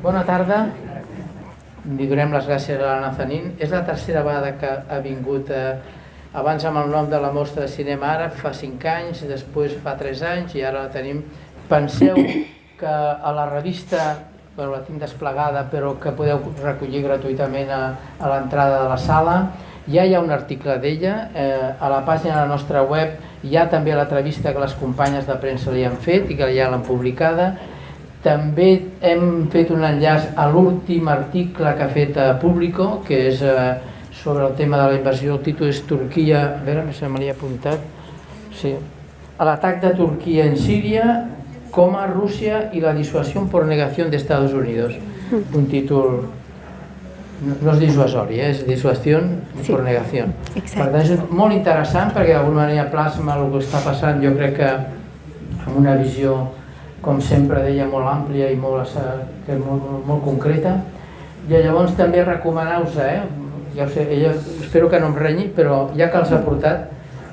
Bona tarda. Li donem les gràcies a la Nazanin. És la tercera vegada que ha vingut abans amb el nom de la Mostra de Cinema Àrab, fa 5 anys, després fa 3 anys i ara la tenim. Penseu que a la revista, bueno, la tinc desplegada, però que podeu recollir gratuïtament a l'entrada de la sala, ja hi ha un article d'ella, a la pàgina de la nostra web hi ha també l'entrevista que les companyes de premsa li han fet i que ja l'han publicada. També hem fet un enllaç a l'últim article que ha fet a Público, que és sobre el tema de la invasió. El títol és Turquia, a veure si me l'he apuntat, sí, l'atac de Turquia en Síria, Coma, Rússia i la dissuasió por negació d'Estats Units. Un títol, no és dissuasori, és dissuasió por negació. Per tant, és molt interessant perquè d'alguna manera plasma el que està passant, jo crec que amb una visió, com sempre deia, molt àmplia i molt concreta. I llavors també recomanar-vos, ja ho sé, ella espero que no em renyi, però ja que els ha portat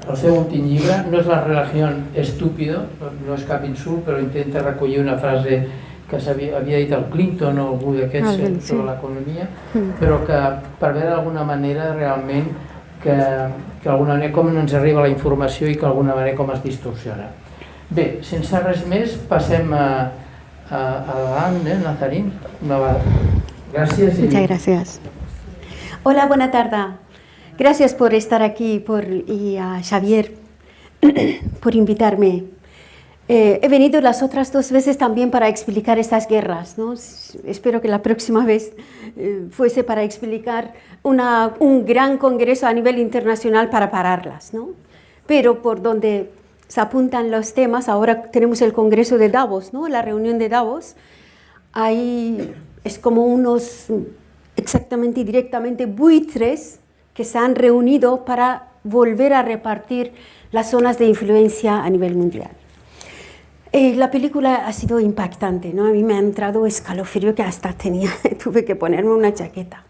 el seu últim llibre, no és La religión estúpido, no és cap insult, però intenta recollir una frase que havia dit el Clinton o algú d'aquests sobre l'economia, però que per veure d'alguna manera realment que d'alguna manera com ens arriba la informació i que d'alguna manera com es distorsiona. Bé, sense res més, passem a Nazanin. Gracias. Muchas gracias. Hola, buena tarde. Gracias por estar aquí y a Xavier por invitarme. He venido las otras 2 veces también para explicar estas guerras, ¿no? Espero que la próxima vez fuese para explicar un gran congreso a nivel internacional para pararlas, ¿no? Pero por donde se apuntan los temas, ahora tenemos el congreso de Davos, ¿no? La reunión de Davos, ahí es como unos exactamente y directamente buitres que se han reunido para volver a repartir las zonas de influencia a nivel mundial. La película ha sido impactante, ¿no? A mí me ha entrado escalofrío que hasta tuve que ponerme una chaqueta.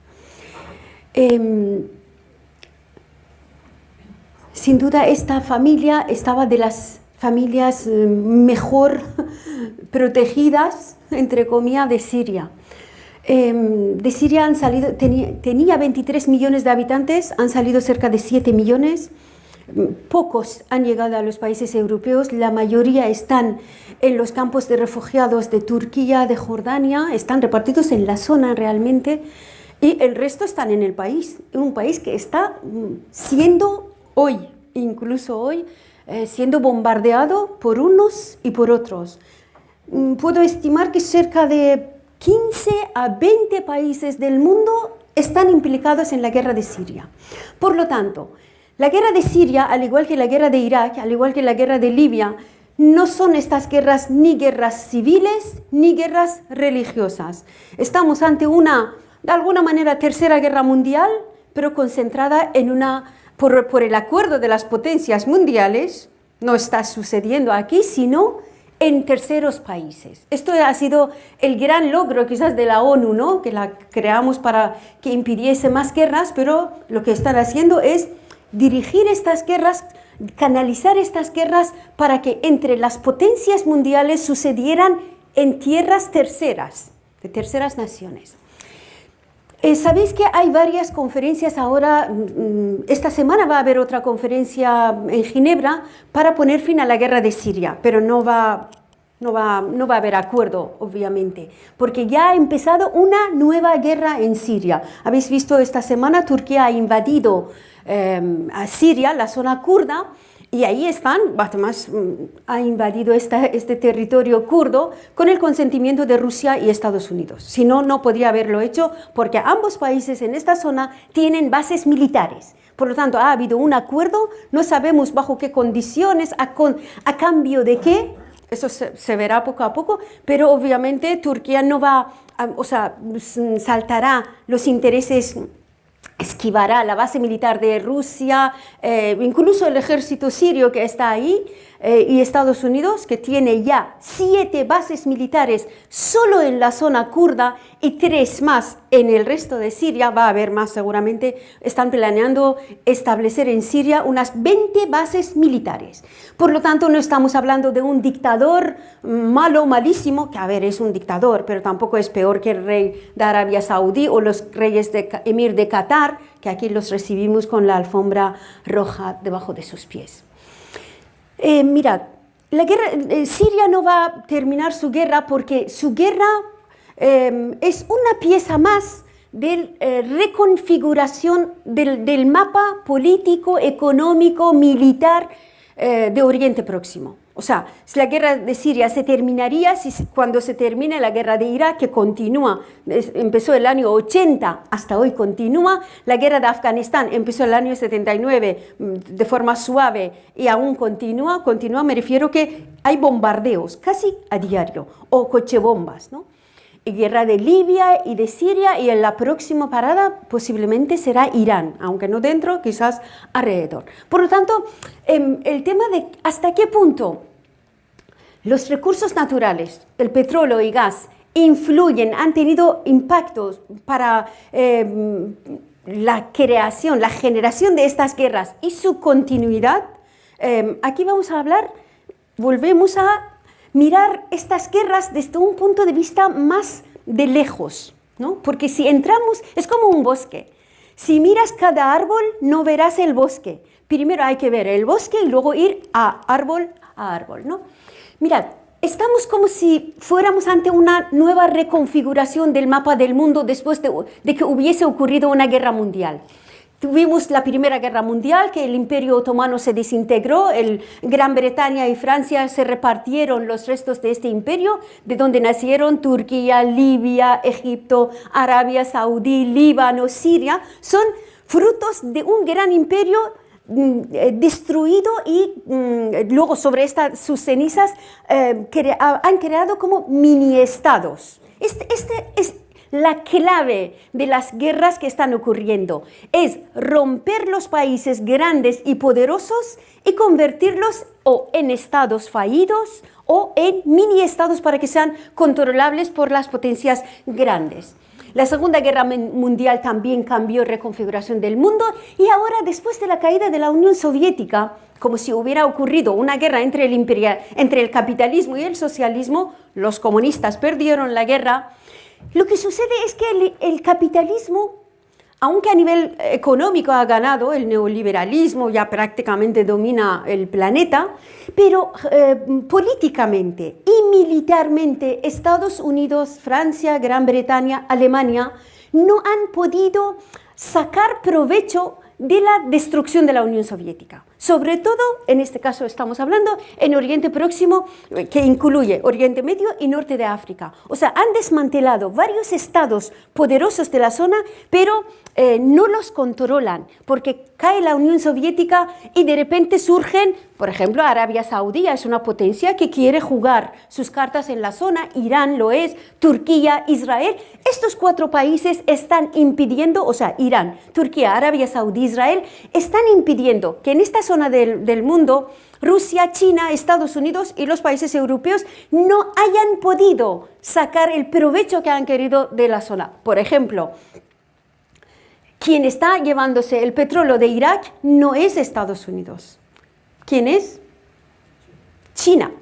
Sin duda esta familia estaba de las familias mejor protegidas, entre comillas, de Siria. De Siria han salido, tenía 23 millones de habitantes, han salido cerca de 7 millones. Pocos han llegado a los países europeos, la mayoría están en los campos de refugiados de Turquía, de Jordania, están repartidos en la zona realmente, y el resto están en el país, un país que está siendo hoy, incluso hoy, siendo bombardeado por unos y por otros. Puedo estimar que cerca de 15 a 20 países del mundo están implicados en la guerra de Siria. Por lo tanto, la guerra de Siria, al igual que la guerra de Irak, al igual que la guerra de Libia, no son estas guerras ni guerras civiles ni guerras religiosas. Estamos ante una, de alguna manera, tercera guerra mundial, pero concentrada en por el acuerdo de las potencias mundiales, no está sucediendo aquí, sino en terceros países. Esto ha sido el gran logro quizás de la ONU, ¿no? Que la creamos para que impidiese más guerras, pero lo que están haciendo es dirigir estas guerras, canalizar estas guerras para que entre las potencias mundiales sucedieran en tierras terceras, de terceras naciones. Sabéis que hay varias conferencias ahora, esta semana va a haber otra conferencia en Ginebra para poner fin a la guerra de Siria, pero no va a haber acuerdo, obviamente, porque ya ha empezado una nueva guerra en Siria. Habéis visto esta semana, Turquía ha invadido a Siria, la zona kurda, y ahí están, además ha invadido este territorio kurdo con el consentimiento de Rusia y Estados Unidos. Si no, no podría haberlo hecho porque ambos países en esta zona tienen bases militares. Por lo tanto, ha habido un acuerdo, no sabemos bajo qué condiciones, a cambio de qué, eso se verá poco a poco, pero obviamente Turquía no va, saltará los intereses, esquivará la base militar de Rusia, incluso el ejército sirio que está ahí, y Estados Unidos, que tiene ya 7 bases militares solo en la zona kurda y 3 más en el resto de Siria, va a haber más seguramente, están planeando establecer en Siria unas 20 bases militares. Por lo tanto, no estamos hablando de un dictador malo, malísimo, que a ver, es un dictador, pero tampoco es peor que el rey de Arabia Saudí o los reyes de emir de Qatar, que aquí los recibimos con la alfombra roja debajo de sus pies. Mirad, Siria no va a terminar su guerra porque su guerra es una pieza más de reconfiguración del mapa político, económico, militar de Oriente Próximo. O sea, la guerra de Siria se terminaría cuando se termine la guerra de Irak, que continúa, empezó el año 80, hasta hoy continúa. La guerra de Afganistán empezó el año 79 de forma suave y aún continúa, me refiero que hay bombardeos casi a diario, o cochebombas, ¿no? Y guerra de Libia y de Siria, y en la próxima parada posiblemente será Irán, aunque no dentro, quizás alrededor. Por lo tanto, el tema de hasta qué punto los recursos naturales, el petróleo y gas, influyen, han tenido impactos para la creación, la generación de estas guerras y su continuidad. Aquí vamos a hablar, volvemos a mirar estas guerras desde un punto de vista más de lejos, ¿no? Porque si entramos, es como un bosque. Si miras cada árbol, no verás el bosque. Primero hay que ver el bosque y luego ir a árbol, ¿no? Mirad, estamos como si fuéramos ante una nueva reconfiguración del mapa del mundo después de que hubiese ocurrido una guerra mundial. Tuvimos la Primera Guerra Mundial, que el Imperio Otomano se desintegró, Gran Bretaña y Francia se repartieron los restos de este imperio, de donde nacieron Turquía, Libia, Egipto, Arabia Saudí, Líbano, Siria. Son frutos de un gran imperio destruido y luego sobre sus cenizas han creado como mini estados. Este es la clave de las guerras que están ocurriendo, es romper los países grandes y poderosos y convertirlos o en estados fallidos o en mini estados para que sean controlables por las potencias grandes. La Segunda Guerra Mundial también cambió la reconfiguración del mundo, y ahora, después de la caída de la Unión Soviética, como si hubiera ocurrido una guerra entre el capitalismo y el socialismo, los comunistas perdieron la guerra. Lo que sucede es que el capitalismo, aunque a nivel económico ha ganado, el neoliberalismo ya prácticamente domina el planeta, pero políticamente y militarmente Estados Unidos, Francia, Gran Bretaña, Alemania no han podido sacar provecho de la destrucción de la Unión Soviética. Sobre todo, en este caso estamos hablando en Oriente Próximo, que incluye Oriente Medio y Norte de África. O sea, han desmantelado varios estados poderosos de la zona, pero no los controlan, porque cae la Unión Soviética y de repente surgen, por ejemplo, Arabia Saudí es una potencia que quiere jugar sus cartas en la zona, Irán lo es, Turquía, Israel. Estos 4 países están impidiendo, o sea, Irán, Turquía, Arabia Saudí, Israel, están impidiendo que en esta zona del mundo Rusia, China, Estados Unidos y los países europeos no hayan podido sacar el provecho que han querido de la zona. Por ejemplo, quien está llevándose el petróleo de Irak no es Estados Unidos. ¿Quién es? China.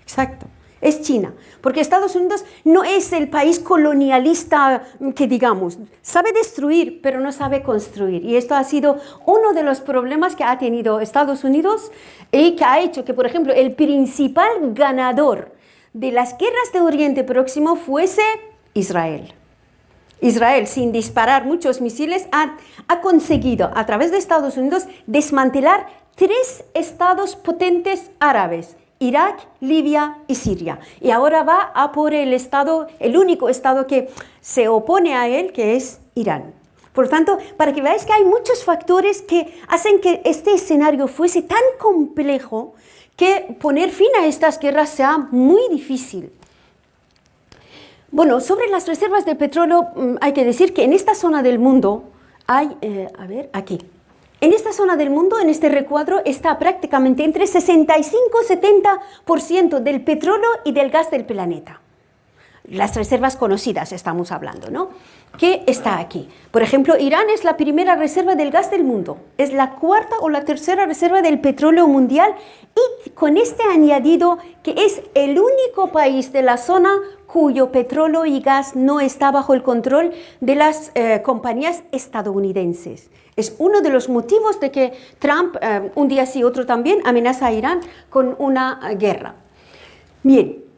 Exacto. Es China, porque Estados Unidos no es el país colonialista que digamos, sabe destruir, pero no sabe construir. Y esto ha sido uno de los problemas que ha tenido Estados Unidos y que ha hecho que, por ejemplo, el principal ganador de las guerras de Oriente Próximo fuese Israel. Israel, sin disparar muchos misiles, ha conseguido, a través de Estados Unidos, desmantelar 3 estados potentes árabes: Irak, Libia y Siria. Y ahora va a por el único estado que se opone a él, que es Irán. Por lo tanto, para que veáis que hay muchos factores que hacen que este escenario fuese tan complejo que poner fin a estas guerras sea muy difícil. Bueno, sobre las reservas de petróleo hay que decir que en esta zona del mundo hay, aquí, En esta zona del mundo, en este recuadro, está prácticamente entre 65 y 70% del petróleo y del gas del planeta. Las reservas conocidas estamos hablando, ¿no? ¿Qué está aquí? Por ejemplo, Irán es la primera reserva del gas del mundo, es la cuarta o la tercera reserva del petróleo mundial y con este añadido que es el único país de la zona cuyo petróleo y gas no está bajo el control de las compañías estadounidenses. Es uno de los motivos de que Trump, un día sí, otro también, amenaza a Irán con una guerra. Bien.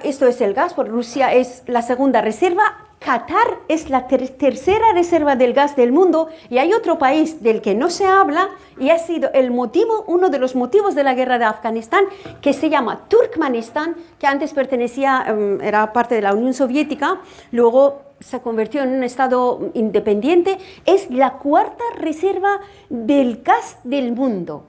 Esto es el gas, porque Rusia es la segunda reserva, Qatar es la tercera reserva del gas del mundo y hay otro país del que no se habla y ha sido uno de los motivos de la guerra de Afganistán, que se llama Turkmenistán, que antes pertenecía, era parte de la Unión Soviética, luego se convirtió en un estado independiente, es la cuarta reserva del gas del mundo.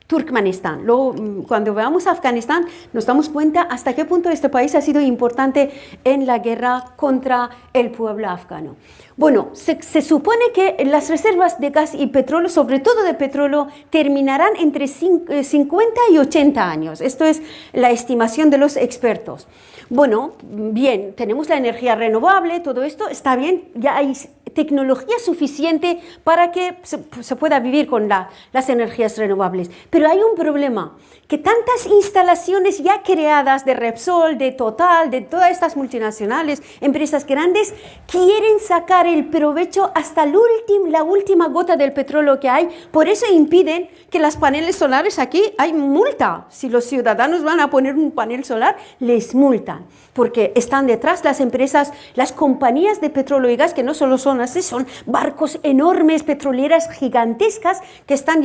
Turkmenistán. Luego, cuando veamos Afganistán, nos damos cuenta hasta qué punto este país ha sido importante en la guerra contra el pueblo afgano. Bueno, se supone que las reservas de gas y petróleo, sobre todo de petróleo, terminarán entre 50 y 80 años. Esto es la estimación de los expertos. Bueno, bien, tenemos la energía renovable, todo esto está bien, ya hay tecnología suficiente para que se pueda vivir con las energías renovables. Pero hay un problema, que tantas instalaciones ya creadas de Repsol, de Total, de todas estas multinacionales, empresas grandes, quieren sacar el provecho hasta la última gota del petróleo que hay. Por eso impiden que las paneles solares aquí hay multa. Si los ciudadanos van a poner un panel solar, les multan. Porque están detrás las empresas, las compañías de petróleo y gas, que no solo son así, son barcos enormes, petroleras gigantescas que están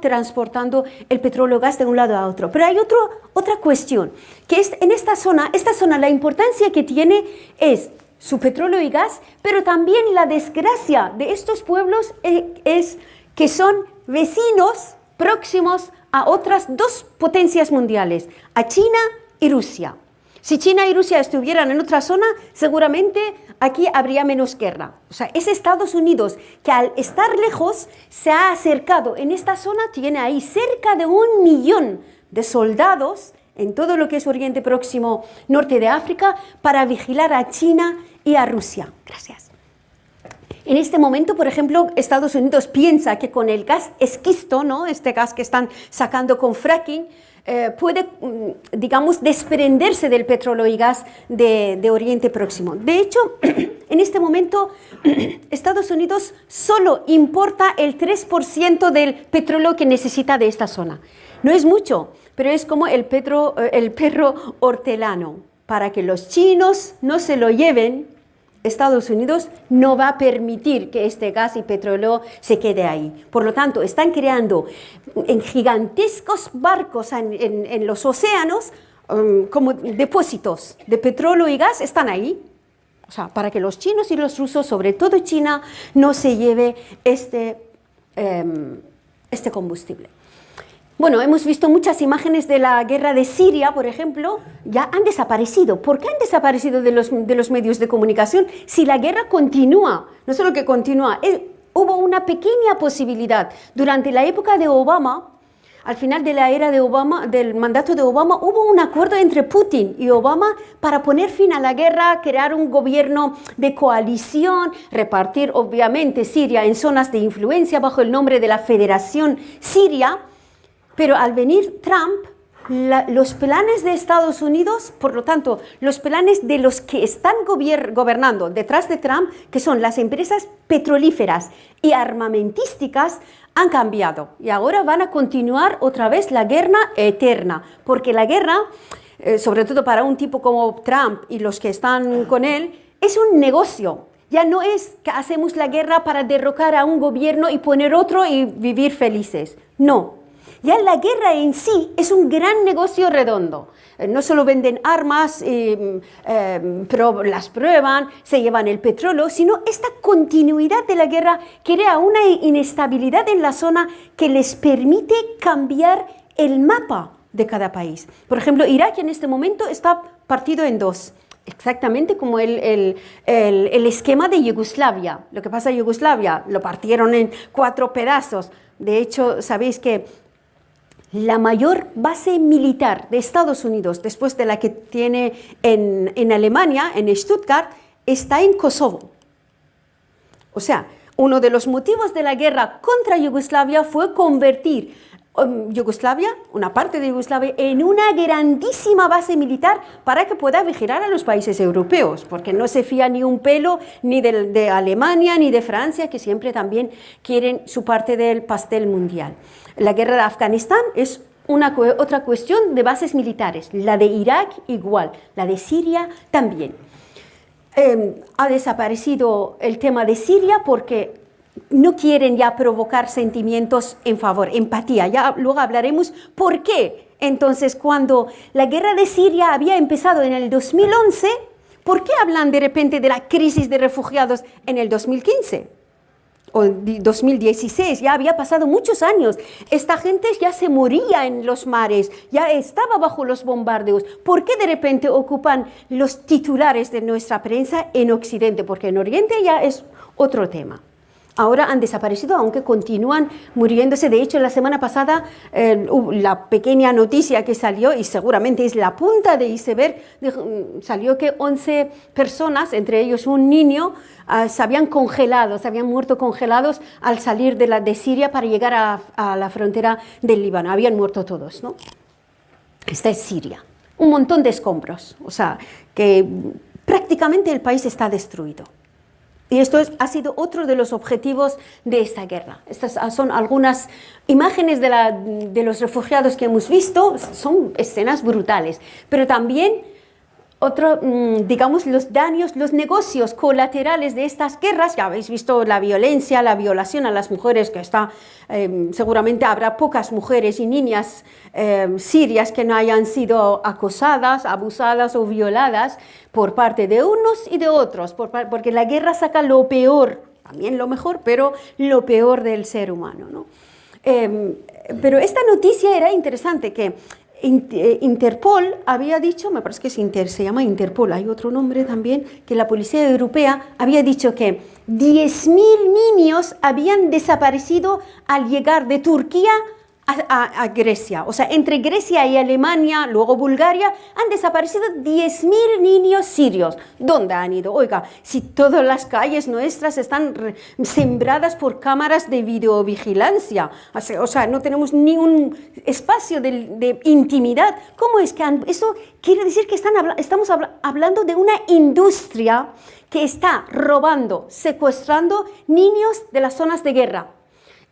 transportando el petróleo y gas de un lado a otro. Pero hay otra cuestión, que es en esta zona la importancia que tiene es su petróleo y gas, pero también la desgracia de estos pueblos es que son vecinos próximos a otras dos potencias mundiales, a China y Rusia. Si China y Rusia estuvieran en otra zona, seguramente aquí habría menos guerra. O sea, es Estados Unidos que al estar lejos se ha acercado. En esta zona tiene ahí cerca de 1 millón de soldados en todo lo que es Oriente Próximo, norte de África, para vigilar a China y a Rusia. Gracias. En este momento, por ejemplo, Estados Unidos piensa que con el gas esquisto, ¿no? Este gas que están sacando con fracking, puede, digamos, desprenderse del petróleo y gas de Oriente Próximo. De hecho, en este momento, Estados Unidos solo importa el 3% del petróleo que necesita de esta zona. No es mucho, pero es como el perro hortelano. Para que los chinos no se lo lleven, Estados Unidos no va a permitir que este gas y petróleo se quede ahí. Por lo tanto, están creando en gigantescos barcos en los océanos como depósitos de petróleo y gas, están ahí. O sea, para que los chinos y los rusos, sobre todo China, no se lleve este combustible. Bueno, hemos visto muchas imágenes de la guerra de Siria, por ejemplo, ya han desaparecido. ¿Por qué han desaparecido de los medios de comunicación? Si la guerra continúa, no solo que continúa, hubo una pequeña posibilidad. Durante la época de Obama, al final de la era de Obama, del mandato de Obama, hubo un acuerdo entre Putin y Obama para poner fin a la guerra, crear un gobierno de coalición, repartir obviamente Siria en zonas de influencia bajo el nombre de la Federación Siria. Pero al venir Trump, los planes de Estados Unidos, por lo tanto, los planes de los que están gobernando detrás de Trump, que son las empresas petrolíferas y armamentísticas, han cambiado. Y ahora van a continuar otra vez la guerra eterna, porque la guerra, sobre todo para un tipo como Trump y los que están con él, es un negocio. Ya no es que hacemos la guerra para derrocar a un gobierno y poner otro y vivir felices. No. Ya la guerra en sí es un gran negocio redondo. No solo venden armas, pero las prueban, se llevan el petróleo, sino esta continuidad de la guerra crea una inestabilidad en la zona que les permite cambiar el mapa de cada país. Por ejemplo, Irak en este momento está partido en dos. exactamente como el esquema de Yugoslavia. Lo que pasa en Yugoslavia, lo partieron en 4 pedazos. De hecho, sabéis que la mayor base militar de Estados Unidos, después de la que tiene en Alemania, en Stuttgart, está en Kosovo. O sea, uno de los motivos de la guerra contra Yugoslavia fue convertir Yugoslavia, una parte de Yugoslavia, en una grandísima base militar para que pueda vigilar a los países europeos, porque no se fía ni un pelo ni de Alemania ni de Francia, que siempre también quieren su parte del pastel mundial. La guerra de Afganistán es otra cuestión de bases militares, la de Irak igual, la de Siria también. Ha desaparecido el tema de Siria porque no quieren ya provocar sentimientos en favor, empatía. Ya luego hablaremos por qué. Entonces, cuando la guerra de Siria había empezado en el 2011, ¿por qué hablan de repente de la crisis de refugiados en el 2015? O 2016, ya había pasado muchos años. Esta gente ya se moría en los mares, ya estaba bajo los bombardeos. ¿Por qué de repente ocupan los titulares de nuestra prensa en Occidente? Porque en Oriente ya es otro tema. Ahora han desaparecido, aunque continúan muriéndose. De hecho, la semana pasada, la pequeña noticia que salió, y seguramente es la punta de iceberg, salió que 11 personas, entre ellos un niño, se habían congelado, se habían muerto congelados al salir de Siria para llegar a la frontera del Líbano. Habían muerto todos, ¿no? Esta es Siria. Un montón de escombros, o sea, que prácticamente el país está destruido. Y esto ha sido otro de los objetivos de esta guerra. Estas son algunas imágenes de los refugiados que hemos visto, son escenas brutales, pero también digamos, los daños, los negocios colaterales de estas guerras. Ya habéis visto la violencia, la violación a las mujeres, que seguramente habrá pocas mujeres y niñas sirias que no hayan sido acosadas, abusadas o violadas por parte de unos y de otros, porque la guerra saca lo peor, también lo mejor, pero lo peor del ser humano, ¿no? Pero esta noticia era interesante, que Interpol había dicho, me parece que se llama Interpol, hay otro nombre también, que la policía europea había dicho que 10.000 niños habían desaparecido al llegar de Turquía a Grecia. O sea, entre Grecia y Alemania, luego Bulgaria, han desaparecido 10.000 niños sirios. ¿Dónde han ido? Oiga, si todas las calles nuestras están sembradas por cámaras de videovigilancia, o sea, no tenemos ni un espacio de intimidad. ¿Cómo es que eso quiere decir que estamos hablando de una industria que está robando, secuestrando niños de las zonas de guerra?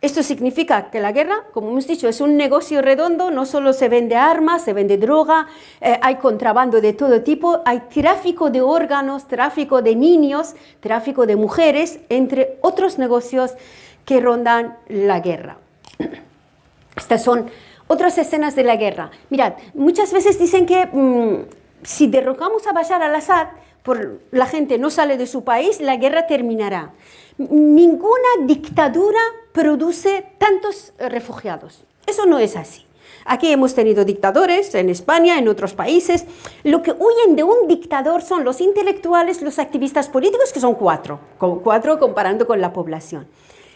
Esto significa que la guerra, como hemos dicho, es un negocio redondo. No solo se vende armas, se vende droga, hay contrabando de todo tipo, hay tráfico de órganos, tráfico de niños, tráfico de mujeres, entre otros negocios que rondan la guerra. Estas son otras escenas de la guerra. Mirad, muchas veces dicen que si derrocamos a Bashar al-Assad, la gente no sale de su país, la guerra terminará. Ninguna dictadura produce tantos refugiados. Eso no es así. Aquí hemos tenido dictadores en España, en otros países. Lo que huyen de un dictador son los intelectuales, los activistas políticos, que son 4 comparando con la población.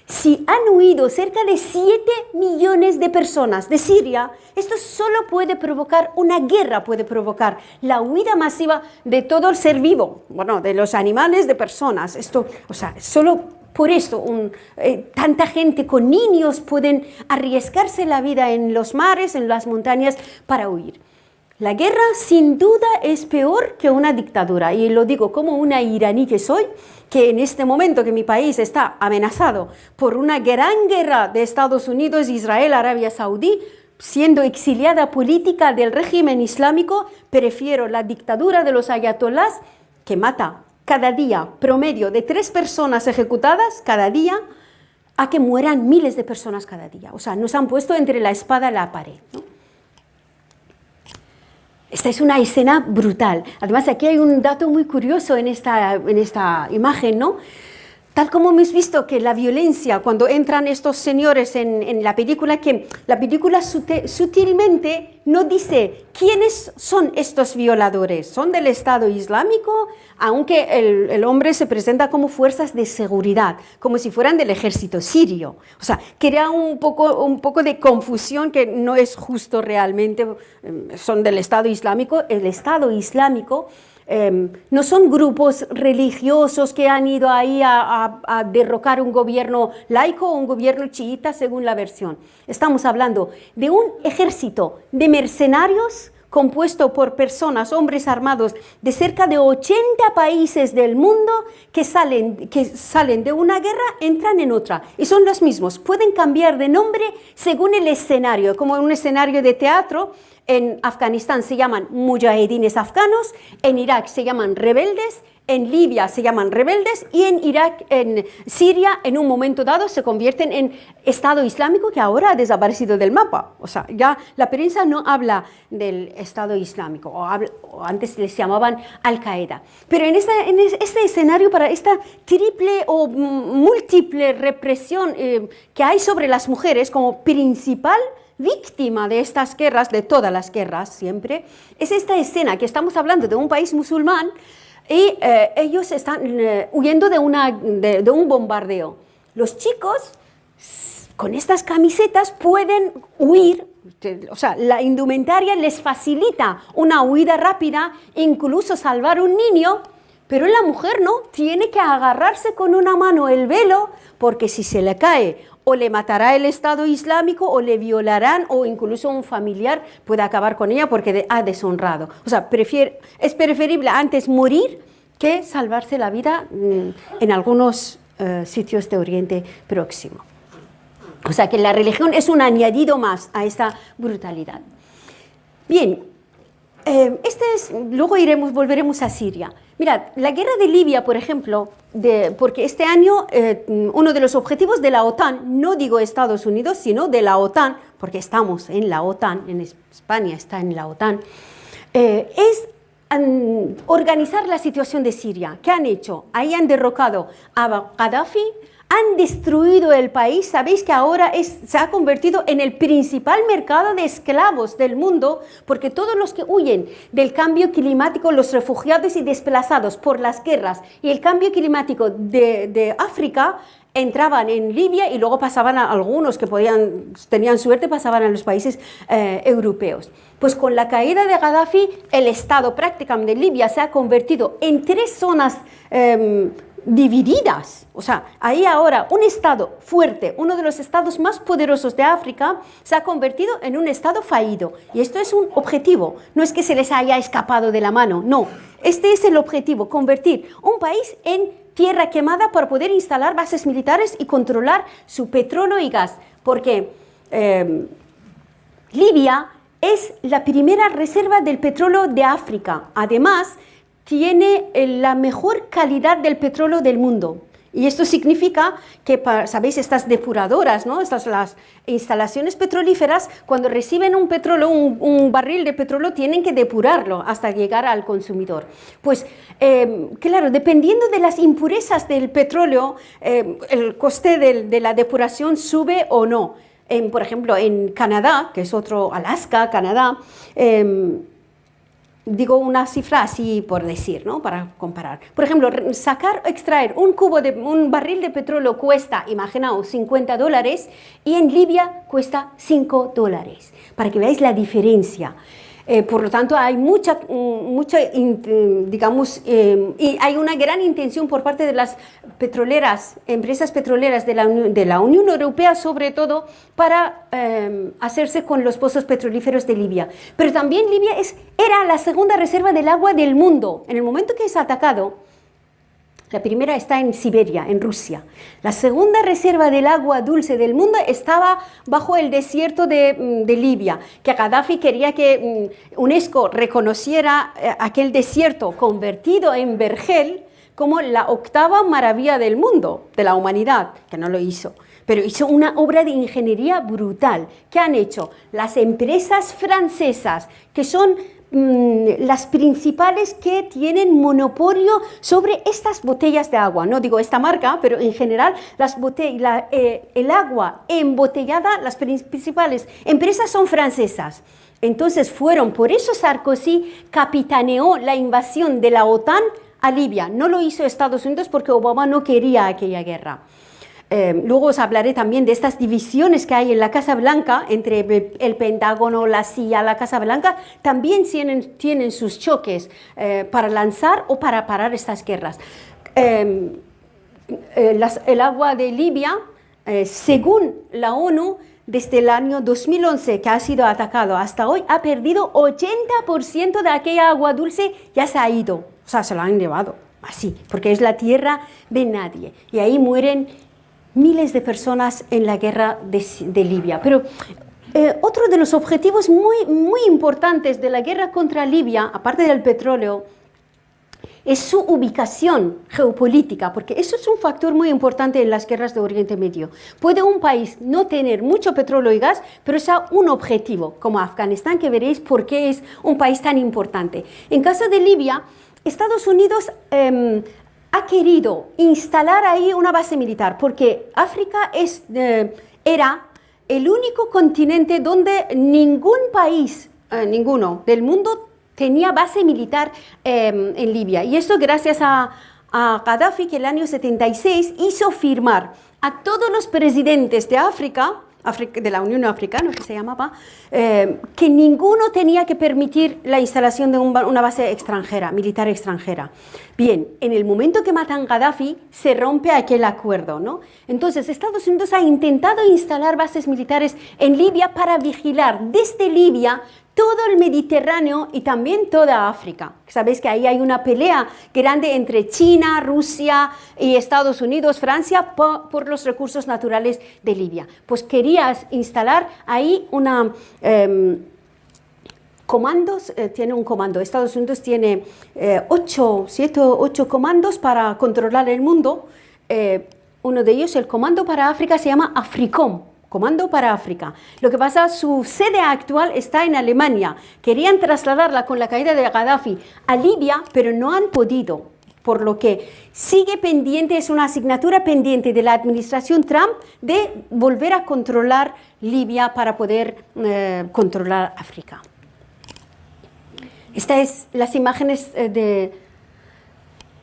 Si han huido cerca de 7 millones de personas de Siria, esto solo puede provocar una guerra, puede provocar la huida masiva de todo el ser vivo, bueno, de los animales, de personas. Esto, o sea, solo por esto tanta gente con niños pueden arriesgarse la vida en los mares, en las montañas para huir. La guerra sin duda es peor que una dictadura, y lo digo como una iraní que soy, que en este momento que mi país está amenazado por una gran guerra de Estados Unidos, Israel, Arabia Saudí, siendo exiliada política del régimen islámico, prefiero la dictadura de los ayatolás, que mata cada día promedio de 3 personas ejecutadas cada día, a que mueran miles de personas cada día. O sea, nos han puesto entre la espada y la pared, ¿no? Esta es una escena brutal. Además, aquí hay un dato muy curioso en esta imagen, ¿no? Tal como hemos visto que la violencia, cuando entran estos señores en la película, que la película sutilmente no dice quiénes son estos violadores. ¿Son del Estado Islámico? Aunque el hombre se presenta como fuerzas de seguridad, como si fueran del ejército sirio. O sea, crea un poco de confusión que no es justo realmente. Son del Estado Islámico. El Estado Islámico no son grupos religiosos que han ido ahí a derrocar un gobierno laico o un gobierno chiita según la versión. Estamos hablando de un ejército de mercenarios compuesto por personas, hombres armados de cerca de 80 países del mundo que salen de una guerra, entran en otra. Y son los mismos. Pueden cambiar de nombre según el escenario, como en un escenario de teatro. En Afganistán se llaman mujahedines afganos, en Irak se llaman rebeldes, en Libia se llaman rebeldes y en Irak, en Siria, en un momento dado se convierten en Estado Islámico, que ahora ha desaparecido del mapa. O sea, ya la prensa no habla del Estado Islámico, o antes les llamaban Al-Qaeda. Pero en este escenario, para esta triple o múltiple represión que hay sobre las mujeres como principal víctima de estas guerras, de todas las guerras siempre, es esta escena que estamos hablando de un país musulmán y ellos están huyendo de un bombardeo. Los chicos con estas camisetas pueden huir, o sea, la indumentaria les facilita una huida rápida, incluso salvar un niño, pero la mujer no, tiene que agarrarse con una mano el velo, porque si se le cae o le matará el Estado Islámico o le violarán o incluso un familiar puede acabar con ella porque ha deshonrado. O sea, es preferible antes morir que salvarse la vida en algunos sitios de Oriente Próximo. O sea, que la religión es un añadido más a esta brutalidad. Bien, luego volveremos a Siria. Mirad, la guerra de Libia, por ejemplo, porque este año uno de los objetivos de la OTAN, no digo Estados Unidos, sino de la OTAN, porque estamos en la OTAN, en España está en la OTAN, es organizar la situación de Siria. ¿Qué han hecho? Ahí han derrocado a Gaddafi, han destruido el país. Sabéis que ahora se ha convertido en el principal mercado de esclavos del mundo, porque todos los que huyen del cambio climático, los refugiados y desplazados por las guerras y el cambio climático de África, entraban en Libia y luego pasaban a algunos que tenían suerte, pasaban a los países europeos. Pues con la caída de Gaddafi, el Estado prácticamente de Libia se ha convertido en 3 zonas divididas. O sea, ahí ahora un Estado fuerte, uno de los estados más poderosos de África, se ha convertido en un Estado fallido. Y esto es un objetivo, no es que se les haya escapado de la mano, no. Este es el objetivo, convertir un país en tierra quemada para poder instalar bases militares y controlar su petróleo y gas. Porque Libia es la primera reserva del petróleo de África. Además, tiene la mejor calidad del petróleo del mundo. Y esto significa que, sabéis, estas depuradoras, ¿no? Las instalaciones petrolíferas, cuando reciben un petróleo, un barril de petróleo, tienen que depurarlo hasta llegar al consumidor. Pues, claro, dependiendo de las impurezas del petróleo, el coste de la depuración sube o no. Por ejemplo, en Canadá, que es otro, Alaska, Canadá, digo una cifra así por decir, ¿no? Para comparar. Por ejemplo, extraer un barril de petróleo cuesta, imaginaos, $50 y en Libia cuesta $5, para que veáis la diferencia. Por lo tanto, hay y hay una gran intención por parte de las empresas petroleras de la Unión Europea, sobre todo, para hacerse con los pozos petrolíferos de Libia. Pero también Libia era la segunda reserva del agua del mundo. En el momento que es atacado, la primera está en Siberia, en Rusia. La segunda reserva del agua dulce del mundo estaba bajo el desierto de Libia, que Gaddafi quería que UNESCO reconociera aquel desierto convertido en vergel como la 8ª maravilla del mundo, de la humanidad, que no lo hizo. Pero hizo una obra de ingeniería brutal. ¿Qué han hecho? Las empresas francesas, que son las principales que tienen monopolio sobre estas botellas de agua. No digo esta marca, pero en general el agua embotellada, las principales empresas son francesas. Entonces por eso Sarkozy capitaneó la invasión de la OTAN a Libia. No lo hizo Estados Unidos porque Obama no quería aquella guerra. Luego os hablaré también de estas divisiones que hay en la Casa Blanca, entre el Pentágono, la CIA, la Casa Blanca, también tienen sus choques para lanzar o para parar estas guerras. El agua de Libia, según la ONU, desde el año 2011 que ha sido atacado hasta hoy, ha perdido 80% de aquella agua dulce, ya se ha ido, o sea, se la han llevado, así, porque es la tierra de nadie, y ahí mueren miles de personas en la guerra de Libia. Pero otro de los objetivos muy importantes de la guerra contra Libia, aparte del petróleo, es su ubicación geopolítica, porque eso es un factor muy importante en las guerras de Oriente Medio. Puede un país no tener mucho petróleo y gas, pero sea un objetivo, como Afganistán, que veréis por qué es un país tan importante. En caso de Libia, Estados Unidos ha querido instalar ahí una base militar, porque África era el único continente donde ningún país, ninguno del mundo, tenía base militar en Libia. Y esto gracias a Gaddafi, que en el año 76 hizo firmar a todos los presidentes de África, de la Unión Africana, que se llamaba, que ninguno tenía que permitir la instalación de una base extranjera, militar extranjera. Bien, en el momento que matan a Gaddafi, se rompe aquel acuerdo, ¿no? Entonces, Estados Unidos ha intentado instalar bases militares en Libia para vigilar desde Libia todo el Mediterráneo y también toda África. Sabéis que ahí hay una pelea grande entre China, Rusia y Estados Unidos, Francia, por los recursos naturales de Libia. Pues querías instalar ahí tiene un comando. Estados Unidos tiene 8 comandos para controlar el mundo. Uno de ellos, el comando para África, se llama AFRICOM. Comando para África. Lo que pasa, su sede actual está en Alemania. Querían trasladarla con la caída de Gaddafi a Libia, pero no han podido. Por lo que sigue pendiente, es una asignatura pendiente de la administración Trump de volver a controlar Libia para poder controlar África. Estas es las imágenes de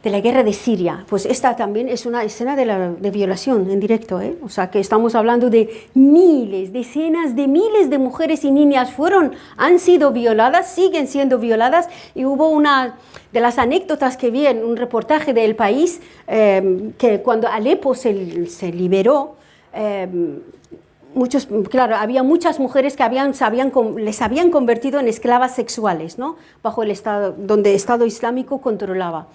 la guerra de Siria. Pues esta también es una escena de violación en directo, O sea, que estamos hablando de miles, decenas de miles de mujeres y niñas han sido violadas, siguen siendo violadas, y hubo una de las anécdotas que vi en un reportaje del País, que cuando Alepo se liberó, había muchas mujeres que les habían convertido en esclavas sexuales, ¿no? Bajo el Estado, donde el Estado Islámico controlaba.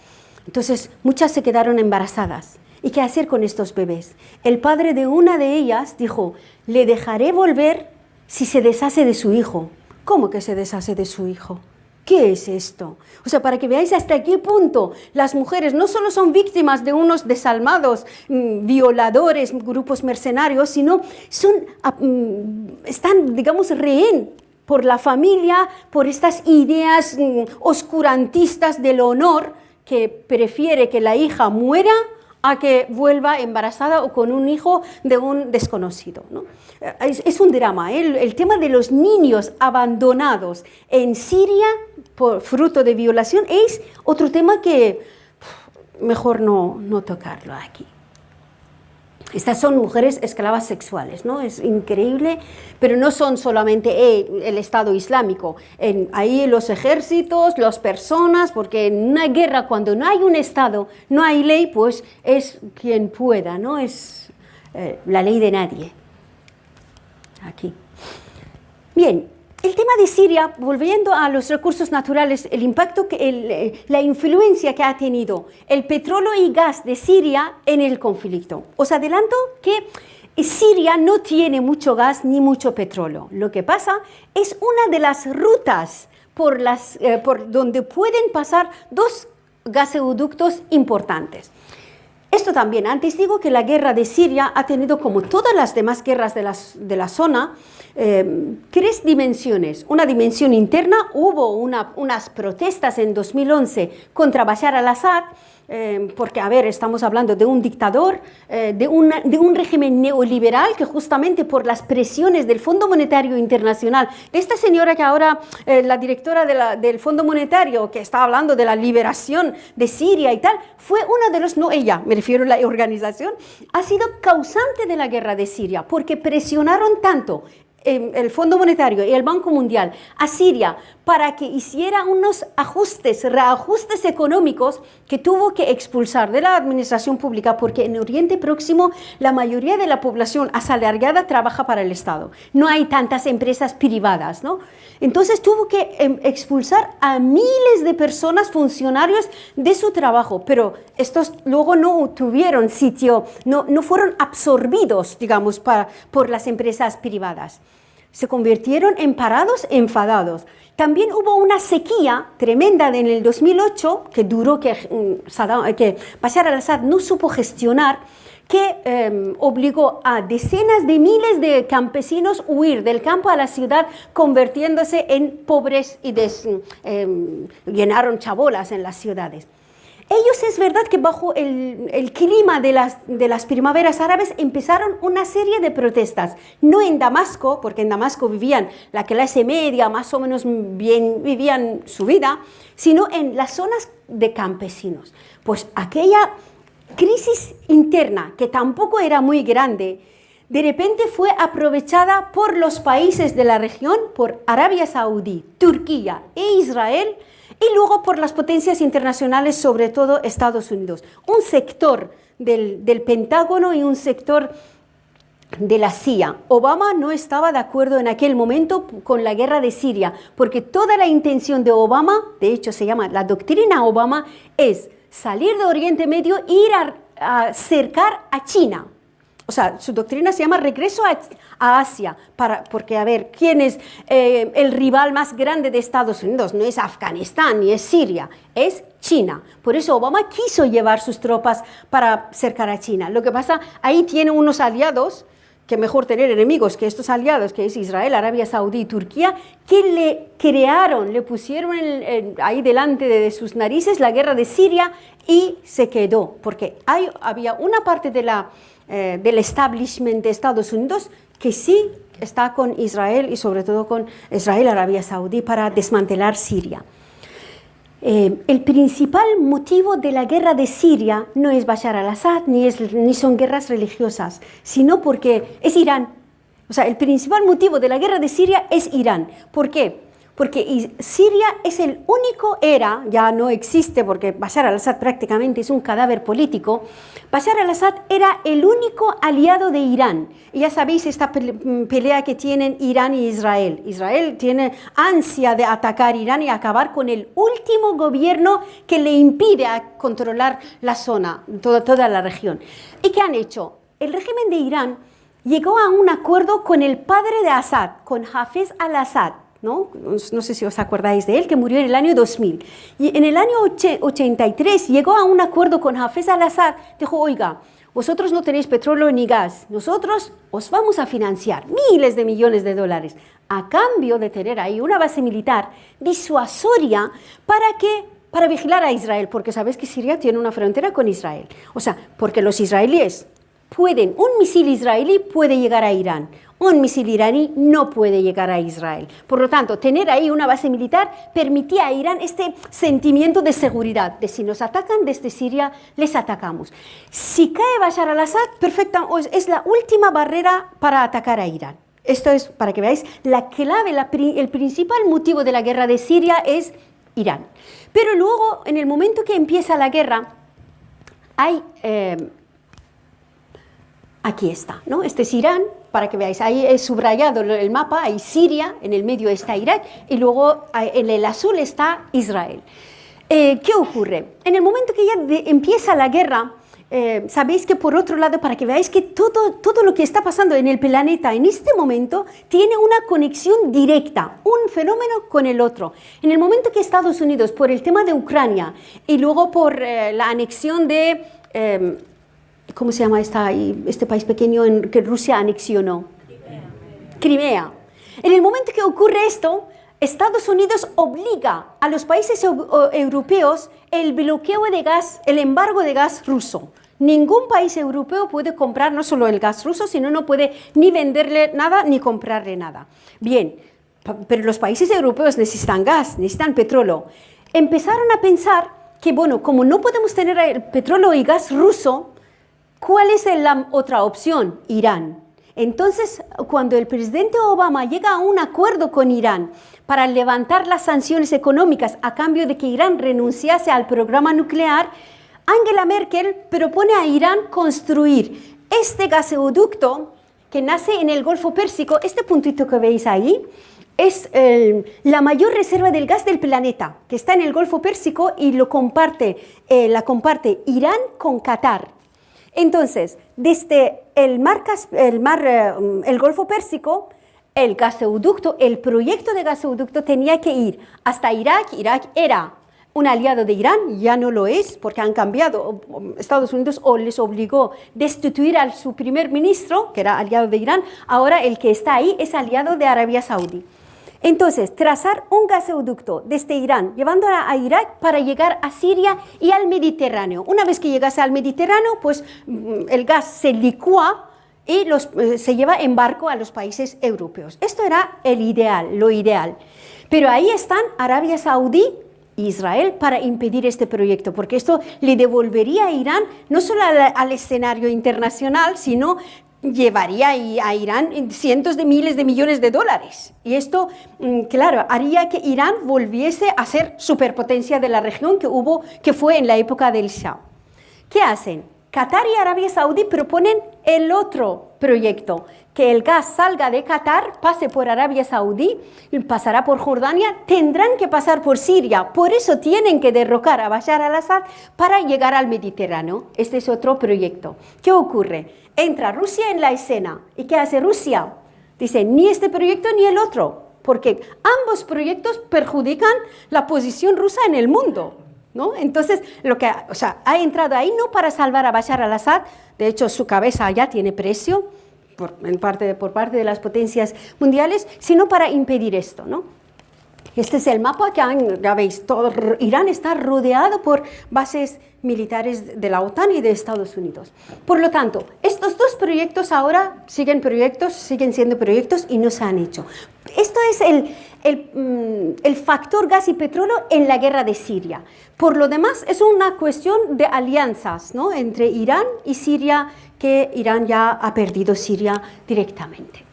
Entonces, muchas se quedaron embarazadas. ¿Y qué hacer con estos bebés? El padre de una de ellas dijo: le dejaré volver si se deshace de su hijo. ¿Cómo que se deshace de su hijo? ¿Qué es esto? O sea, para que veáis hasta qué punto las mujeres no solo son víctimas de unos desalmados violadores, grupos mercenarios, sino están, digamos, rehén por la familia, por estas ideas oscurantistas del honor, que prefiere que la hija muera a que vuelva embarazada o con un hijo de un desconocido, ¿no? Es un drama, El tema de los niños abandonados en Siria por fruto de violación es otro tema que mejor no tocarlo aquí. Estas son mujeres esclavas sexuales, ¿no? Es increíble, pero no son solamente el Estado Islámico. Ahí los ejércitos, las personas, porque en una guerra, cuando no hay un Estado, no hay ley, pues es quien pueda, ¿no? Es la ley de nadie. Aquí. Bien, el tema de Siria, volviendo a los recursos naturales, el impacto, la influencia que ha tenido el petróleo y gas de Siria en el conflicto. Os adelanto que Siria no tiene mucho gas ni mucho petróleo. Lo que pasa es una de las rutas por donde pueden pasar dos gasoductos importantes. Esto también, antes digo que la guerra de Siria ha tenido, como todas las demás guerras de la zona, 3 dimensiones. Una dimensión interna, hubo unas protestas en 2011 contra Bashar al-Assad, porque, a ver, estamos hablando de un dictador, de un régimen neoliberal que justamente por las presiones del Fondo Monetario Internacional, de esta señora que ahora, la directora del Fondo Monetario, que está hablando de la liberación de Siria y tal, fue una de los, no ella, me refiero a la organización, ha sido causante de la guerra de Siria, porque presionaron tanto el Fondo Monetario y el Banco Mundial a Siria para que hiciera unos reajustes económicos que tuvo que expulsar de la administración pública, porque en Oriente Próximo la mayoría de la población asalariada trabaja para el Estado. No hay tantas empresas privadas, ¿no? Entonces tuvo que expulsar a miles de personas, funcionarios, de su trabajo, pero estos luego no tuvieron sitio, no fueron absorbidos, digamos, por las empresas privadas. Se convirtieron en parados enfadados. También hubo una sequía tremenda en el 2008 que duró, que Bashar al-Assad no supo gestionar, que obligó a decenas de miles de campesinos a huir del campo a la ciudad, convirtiéndose en pobres y llenaron chabolas en las ciudades. Ellos, es verdad que bajo el clima de las primaveras árabes empezaron una serie de protestas, no en Damasco, porque en Damasco vivían la clase media, más o menos bien vivían su vida, sino en las zonas de campesinos. Pues aquella crisis interna, que tampoco era muy grande, de repente fue aprovechada por los países de la región, por Arabia Saudí, Turquía e Israel, y luego por las potencias internacionales, sobre todo Estados Unidos. Un sector del Pentágono y un sector de la CIA. Obama no estaba de acuerdo en aquel momento con la guerra de Siria, porque toda la intención de Obama, de hecho se llama la doctrina Obama, es salir de Oriente Medio e ir a cercar a China. O sea, su doctrina se llama regreso a Asia, porque, a ver, ¿quién es el rival más grande de Estados Unidos? No es Afganistán ni es Siria, es China. Por eso Obama quiso llevar sus tropas para cercar a China. Lo que pasa, ahí tiene unos aliados, que mejor tener enemigos que estos aliados, que es Israel, Arabia Saudí y Turquía, que le pusieron ahí delante de sus narices la guerra de Siria y se quedó, porque había una parte del establishment de Estados Unidos que sí está con Israel y sobre todo con Israel, Arabia Saudí, para desmantelar Siria. El principal motivo de la guerra de Siria no es Bashar al-Assad ni son guerras religiosas, sino porque es Irán. O sea, el principal motivo de la guerra de Siria es Irán. ¿Por qué? Porque Siria es el único, ya no existe porque Bashar al-Assad prácticamente es un cadáver político. Bashar al-Assad era el único aliado de Irán. Y ya sabéis esta pelea que tienen Irán y Israel. Israel tiene ansia de atacar Irán y acabar con el último gobierno que le impide controlar la zona, toda la región. ¿Y qué han hecho? El régimen de Irán llegó a un acuerdo con el padre de Assad, con Hafez al-Assad. No sé si os acordáis de él, que murió en el año 2000. Y en el año 83 llegó a un acuerdo con Hafez al-Assad, dijo, oiga, vosotros no tenéis petróleo ni gas, nosotros os vamos a financiar miles de millones de dólares, a cambio de tener ahí una base militar disuasoria para vigilar a Israel, porque sabéis que Siria tiene una frontera con Israel. O sea, porque los israelíes un misil israelí puede llegar a Irán, un misil iraní no puede llegar a Israel. Por lo tanto, tener ahí una base militar permitía a Irán este sentimiento de seguridad, de si nos atacan desde Siria, les atacamos. Si cae Bashar al-Assad, perfecta, es la última barrera para atacar a Irán. Esto es, para que veáis, la clave, el principal motivo de la guerra de Siria es Irán. Pero luego, en el momento que empieza la guerra, hay... aquí está, ¿no? Este es Irán, para que veáis, ahí he subrayado el mapa, hay Siria, en el medio está Irak, y luego en el azul está Israel. ¿Qué ocurre? En el momento que ya empieza la guerra, sabéis que por otro lado, para que veáis que todo lo que está pasando en el planeta en este momento tiene una conexión directa, un fenómeno con el otro. En el momento que Estados Unidos, por el tema de Ucrania, y luego por la anexión de ¿cómo se llama este país pequeño que Rusia anexionó? Crimea. En el momento que ocurre esto, Estados Unidos obliga a los países europeos el bloqueo de gas, el embargo de gas ruso. Ningún país europeo puede comprar no solo el gas ruso, sino no puede ni venderle nada ni comprarle nada. Bien, pero los países europeos necesitan gas, necesitan petróleo. Empezaron a pensar que, bueno, como no podemos tener el petróleo y gas ruso, ¿cuál es la otra opción? Irán. Entonces, cuando el presidente Obama llega a un acuerdo con Irán para levantar las sanciones económicas a cambio de que Irán renunciase al programa nuclear, Angela Merkel propone a Irán construir este gasoducto que nace en el Golfo Pérsico. Este puntito que veis ahí es la mayor reserva del gas del planeta, que está en el Golfo Pérsico y la comparte Irán con Qatar. Entonces, desde el Golfo Pérsico, el gasoducto, el proyecto de gasoducto tenía que ir hasta Irak. Irak era un aliado de Irán, ya no lo es, porque han cambiado. Estados Unidos les obligó a destituir a su primer ministro, que era aliado de Irán. Ahora el que está ahí es aliado de Arabia Saudí. Entonces, trazar un gasoducto desde Irán, llevándola a Irak para llegar a Siria y al Mediterráneo. Una vez que llegase al Mediterráneo, pues el gas se licúa y se lleva en barco a los países europeos. Esto era lo ideal. Pero ahí están Arabia Saudí e Israel para impedir este proyecto, porque esto le devolvería a Irán no solo al escenario internacional, sino llevaría a Irán cientos de miles de millones de dólares. Y esto, claro, haría que Irán volviese a ser superpotencia de la región que fue en la época del Shah. ¿Qué hacen? Qatar y Arabia Saudí proponen el otro proyecto, que el gas salga de Qatar, pase por Arabia Saudí, pasará por Jordania, tendrán que pasar por Siria. Por eso tienen que derrocar a Bashar al-Assad para llegar al Mediterráneo. Este es otro proyecto. ¿Qué ocurre? Entra Rusia en la escena. ¿Y qué hace Rusia? Dice, ni este proyecto ni el otro, porque ambos proyectos perjudican la posición rusa en el mundo, ¿no? Entonces, ha entrado ahí no para salvar a Bashar al-Assad, de hecho su cabeza ya tiene precio por parte de las potencias mundiales, sino para impedir esto, ¿no? Este es el mapa que ya veis, todo Irán está rodeado por bases militares de la OTAN y de Estados Unidos. Por lo tanto, estos dos proyectos ahora siguen siendo proyectos y no se han hecho. Esto es el factor gas y petróleo en la guerra de Siria. Por lo demás, es una cuestión de alianzas, ¿no?, entre Irán y Siria, que Irán ya ha perdido Siria directamente.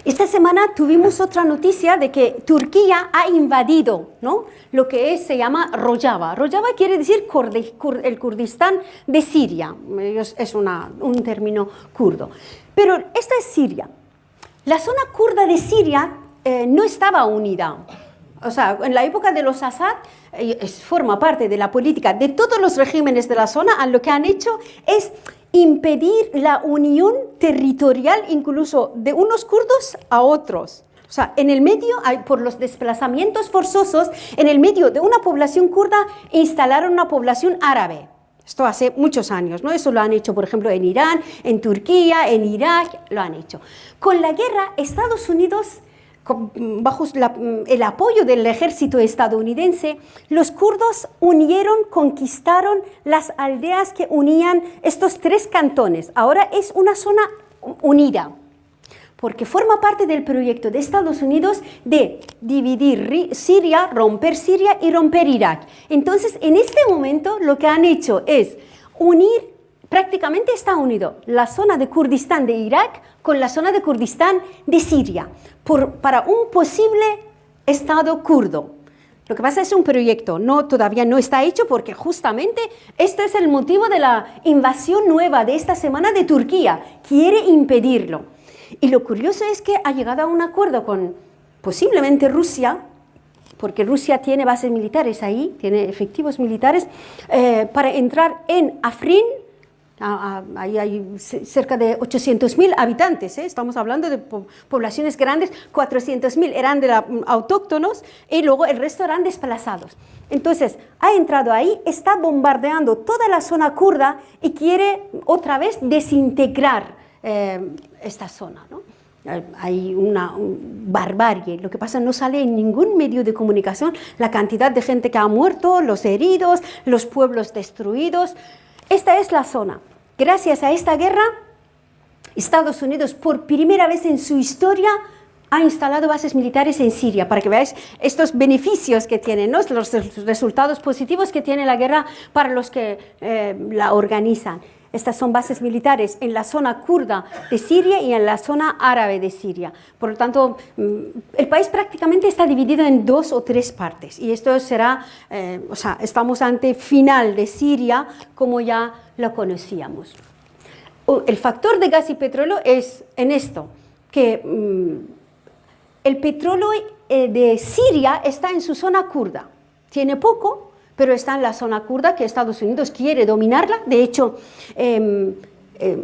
Esta semana tuvimos otra noticia de que Turquía ha invadido, ¿no?, lo que se llama Rojava. Rojava quiere decir el Kurdistán de Siria, es un término kurdo. Pero esta es Siria. La zona kurda de Siria no estaba unida. O sea, en la época de los Assad, forma parte de la política de todos los regímenes de la zona. Lo que han hecho es impedir la unión territorial incluso de unos kurdos a otros. O sea, en el medio, por los desplazamientos forzosos, en el medio de una población kurda instalaron una población árabe. Esto hace muchos años, ¿no? Eso lo han hecho, por ejemplo, en Irán, en Turquía, en Irak, lo han hecho. Con la guerra, Estados Unidos, bajo el apoyo del ejército estadounidense, los kurdos conquistaron las aldeas que unían estos tres cantones. Ahora es una zona unida, porque forma parte del proyecto de Estados Unidos de dividir Siria, romper Siria y romper Irak. Entonces, en este momento, lo que han hecho es unir, prácticamente está unido la zona de Kurdistán de Irak con la zona de Kurdistán de Siria, para un posible Estado kurdo. Lo que pasa es un proyecto, todavía no está hecho, porque justamente este es el motivo de la invasión nueva de esta semana de Turquía. Quiere impedirlo. Y lo curioso es que ha llegado a un acuerdo con posiblemente Rusia, porque Rusia tiene bases militares ahí, tiene efectivos militares, para entrar en Afrin, Ahí hay cerca de 800.000 habitantes, ¿eh? Estamos hablando de poblaciones grandes, 400.000 eran autóctonos y luego el resto eran desplazados. Entonces, ha entrado ahí, está bombardeando toda la zona kurda y quiere otra vez desintegrar esta zona, ¿no? Hay una barbarie, lo que pasa no sale en ningún medio de comunicación, la cantidad de gente que ha muerto, los heridos, los pueblos destruidos. Esta es la zona. Gracias a esta guerra, Estados Unidos por primera vez en su historia ha instalado bases militares en Siria, para que veáis estos beneficios que tiene, ¿no? Los resultados positivos que tiene la guerra para los que la organizan. Estas son bases militares en la zona kurda de Siria y en la zona árabe de Siria. Por lo tanto, el país prácticamente está dividido en 2 o 3 partes. Y esto será, estamos ante final de Siria como ya lo conocíamos. El factor de gas y petróleo es en esto, que el petróleo de Siria está en su zona kurda. Tiene poco, pero está en la zona kurda que Estados Unidos quiere dominarla. De hecho,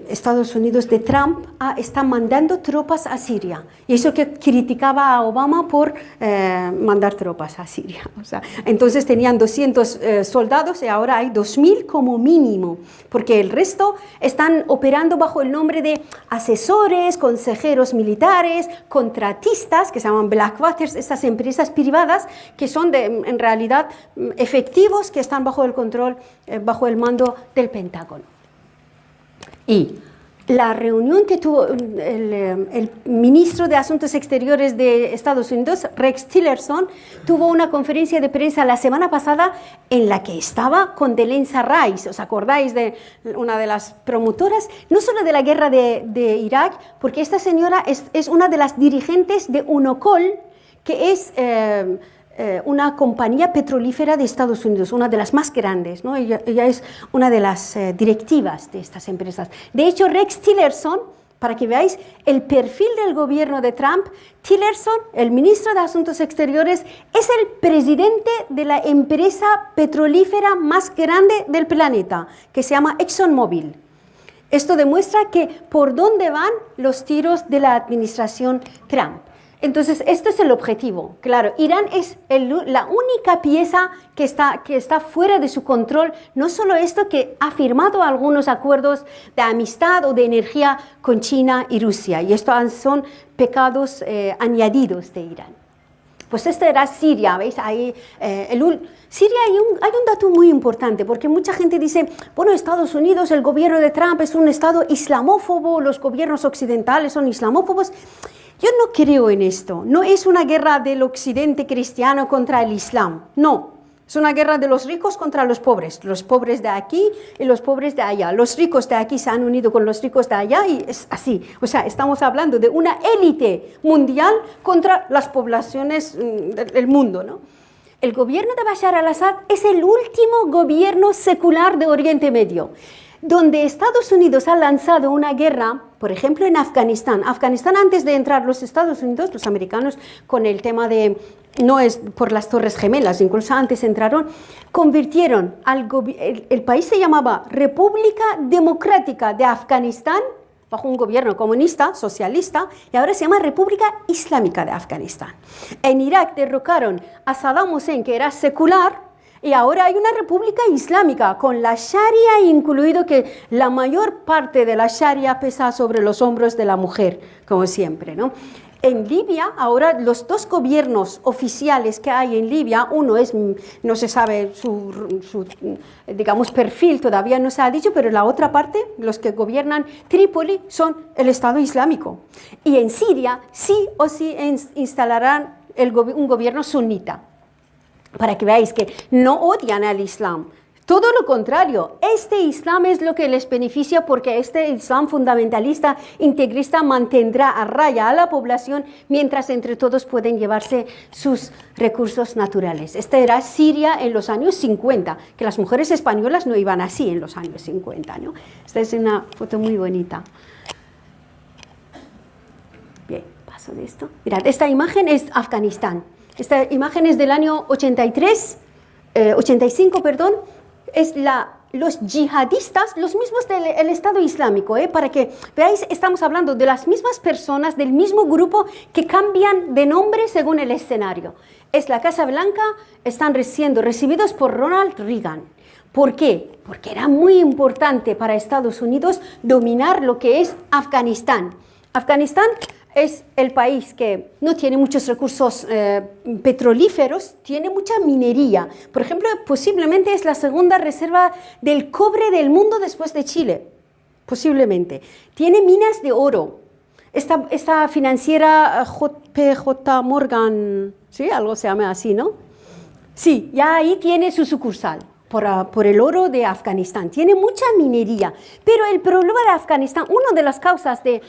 Estados Unidos de Trump está mandando tropas a Siria. Y eso que criticaba a Obama por mandar tropas a Siria. O sea, entonces tenían 200 soldados y ahora hay 2.000 como mínimo, porque el resto están operando bajo el nombre de asesores, consejeros militares, contratistas, que se llaman Blackwaters, estas empresas privadas que son en realidad efectivos, que están bajo el control, bajo el mando del Pentágono. Y la reunión que tuvo el ministro de Asuntos Exteriores de Estados Unidos, Rex Tillerson, tuvo una conferencia de prensa la semana pasada en la que estaba Condoleezza Rice. ¿Os acordáis de una de las promotoras? No solo de la guerra de Irak, porque esta señora es una de las dirigentes de Unocol, que es una compañía petrolífera de Estados Unidos, una de las más grandes, ¿no? Ella es una de las directivas de estas empresas. De hecho, Rex Tillerson, para que veáis el perfil del gobierno de Trump, Tillerson, el ministro de Asuntos Exteriores, es el presidente de la empresa petrolífera más grande del planeta, que se llama ExxonMobil. Esto demuestra que por dónde van los tiros de la administración Trump. Entonces, esto es el objetivo. Claro, Irán es la única pieza que está fuera de su control. No solo esto, que ha firmado algunos acuerdos de amistad o de energía con China y Rusia. Y estos son pecados añadidos de Irán. Pues esto era Siria, ¿veis? Ahí, Siria hay un dato muy importante, porque mucha gente dice, bueno, Estados Unidos, el gobierno de Trump es un estado islamófobo, los gobiernos occidentales son islamófobos. Yo no creo en esto. No es una guerra del occidente cristiano contra el islam. No. Es una guerra de los ricos contra los pobres de aquí y los pobres de allá. Los ricos de aquí se han unido con los ricos de allá y es así. O sea, estamos hablando de una élite mundial contra las poblaciones del mundo, ¿no? El gobierno de Bashar al-Assad es el último gobierno secular de Oriente Medio, donde Estados Unidos ha lanzado una guerra, por ejemplo, en Afganistán. Afganistán, antes de entrar los Estados Unidos, los americanos, con el tema de, no es por las Torres Gemelas, incluso antes entraron, convirtieron el país se llamaba República Democrática de Afganistán, bajo un gobierno comunista, socialista, y ahora se llama República Islámica de Afganistán. En Irak derrocaron a Saddam Hussein, que era secular, y ahora hay una república islámica con la Sharia incluido, que la mayor parte de la Sharia pesa sobre los hombros de la mujer, como siempre, ¿no? En Libia, ahora los dos gobiernos oficiales que hay en Libia, uno es, no se sabe su digamos, perfil, todavía no se ha dicho, pero la otra parte, los que gobiernan Trípoli, son el Estado Islámico. Y en Siria, sí o sí instalarán un gobierno sunita, para que veáis que no odian al Islam. Todo lo contrario, este Islam es lo que les beneficia, porque este Islam fundamentalista, integrista, mantendrá a raya a la población, mientras entre todos pueden llevarse sus recursos naturales. Esta era Siria en los años 50, que las mujeres españolas no iban así en los años 50, ¿no? Esta es una foto muy bonita. Bien, paso de esto. Mirad, esta imagen es Afganistán. Esta imagen es del año 85, perdón. Es la los yihadistas, los mismos del Estado Islámico, para que veáis, estamos hablando de las mismas personas, del mismo grupo que cambian de nombre según el escenario. Es la Casa Blanca, están siendo recibidos por Ronald Reagan. ¿Por qué? Porque era muy importante para Estados Unidos dominar lo que es Afganistán. Afganistán es el país que no tiene muchos recursos petrolíferos, tiene mucha minería. Por ejemplo, posiblemente es la segunda reserva del cobre del mundo después de Chile, posiblemente. Tiene minas de oro. Esta financiera JP Morgan, ¿sí? Algo se llama así, ¿no? Sí, ya ahí tiene su sucursal. Por el oro de Afganistán. Tiene mucha minería, pero el problema de Afganistán, una de las causas del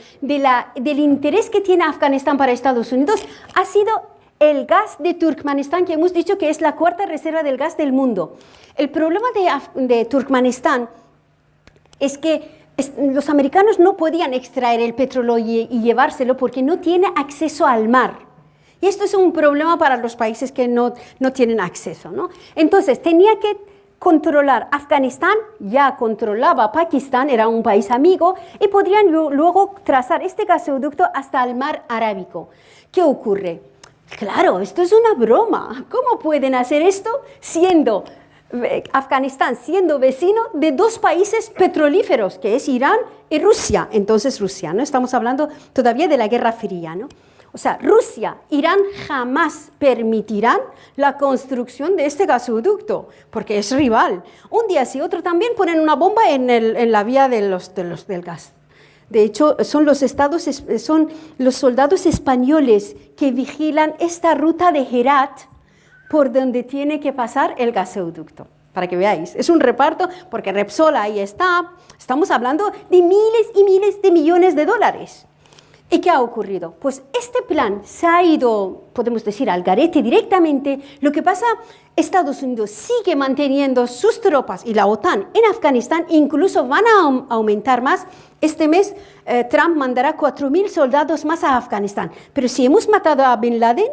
interés que tiene Afganistán para Estados Unidos ha sido el gas de Turkmenistán, que hemos dicho que es la cuarta reserva del gas del mundo. El problema de Turkmenistán es que los americanos no podían extraer el petróleo y llevárselo porque no tiene acceso al mar. Y esto es un problema para los países que no tienen acceso, ¿no? Entonces, tenía que controlar Afganistán, ya controlaba Pakistán, era un país amigo, y podrían luego trazar este gasoducto hasta el mar Arábico. ¿Qué ocurre? Claro, esto es una broma. ¿Cómo pueden hacer esto siendo Afganistán, siendo vecino de dos países petrolíferos, que es Irán y Rusia? Entonces Rusia, ¿no? Estamos hablando todavía de la Guerra Fría, ¿no? O sea, Rusia, Irán jamás permitirán la construcción de este gasoducto, porque es rival. Un día sí, otro también ponen una bomba en la vía del gas. De hecho, son los soldados españoles que vigilan esta ruta de Herat por donde tiene que pasar el gasoducto. Para que veáis, es un reparto, porque Repsol ahí está. Estamos hablando de miles y miles de millones de dólares. ¿Y qué ha ocurrido? Pues este plan se ha ido, podemos decir, al garete directamente. Lo que pasa, Estados Unidos sigue manteniendo sus tropas y la OTAN en Afganistán, incluso van a aumentar más. Este mes Trump mandará 4.000 soldados más a Afganistán. Pero si hemos matado a Bin Laden,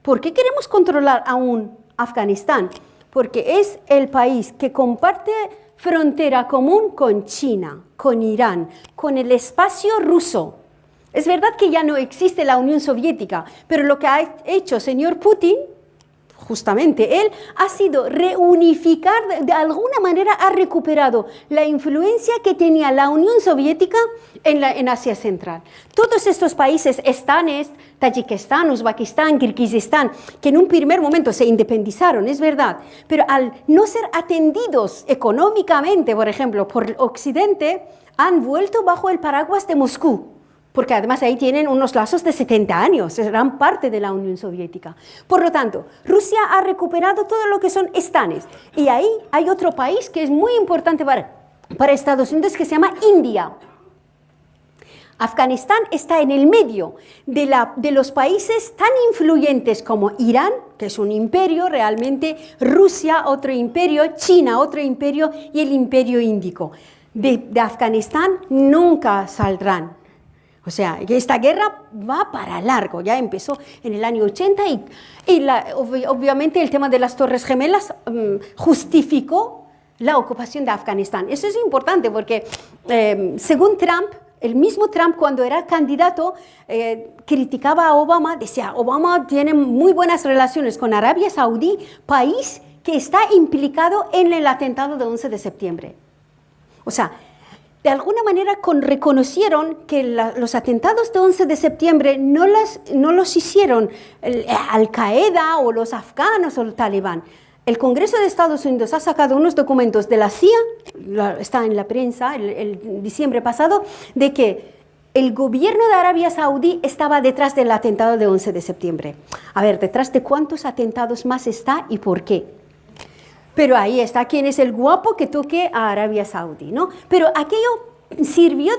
¿por qué queremos controlar aún Afganistán? Porque es el país que comparte frontera común con China, con Irán, con el espacio ruso. Es verdad que ya no existe la Unión Soviética, pero lo que ha hecho señor Putin, justamente él, ha sido reunificar, de alguna manera ha recuperado la influencia que tenía la Unión Soviética en Asia Central. Todos estos países estanes, Tayikistán, Uzbekistán, Kirguistán, que en un primer momento se independizaron, es verdad, pero al no ser atendidos económicamente, por ejemplo, por Occidente, han vuelto bajo el paraguas de Moscú. Porque además ahí tienen unos lazos de 70 años, eran parte de la Unión Soviética. Por lo tanto, Rusia ha recuperado todo lo que son estanes. Y ahí hay otro país que es muy importante para Estados Unidos, que se llama India. Afganistán está en el medio de los países tan influyentes como Irán, que es un imperio realmente, Rusia, otro imperio, China, otro imperio, y el imperio índico. De Afganistán nunca saldrán. O sea, esta guerra va para largo, ya empezó en el año 80 y obviamente el tema de las Torres Gemelas justificó la ocupación de Afganistán. Eso es importante porque según Trump, el mismo Trump cuando era candidato criticaba a Obama, decía, Obama tiene muy buenas relaciones con Arabia Saudí, país que está implicado en el atentado del 11 de septiembre. O sea, de alguna manera reconocieron que los atentados de 11 de septiembre no los hicieron Al-Qaeda o los afganos o el Talibán. El Congreso de Estados Unidos ha sacado unos documentos de la CIA, está en la prensa el diciembre pasado, de que el gobierno de Arabia Saudí estaba detrás del atentado de 11 de septiembre. A ver, ¿detrás de cuántos atentados más está y por qué? Pero ahí está quién es el guapo que toque a Arabia Saudí, ¿no? Pero aquello sirvió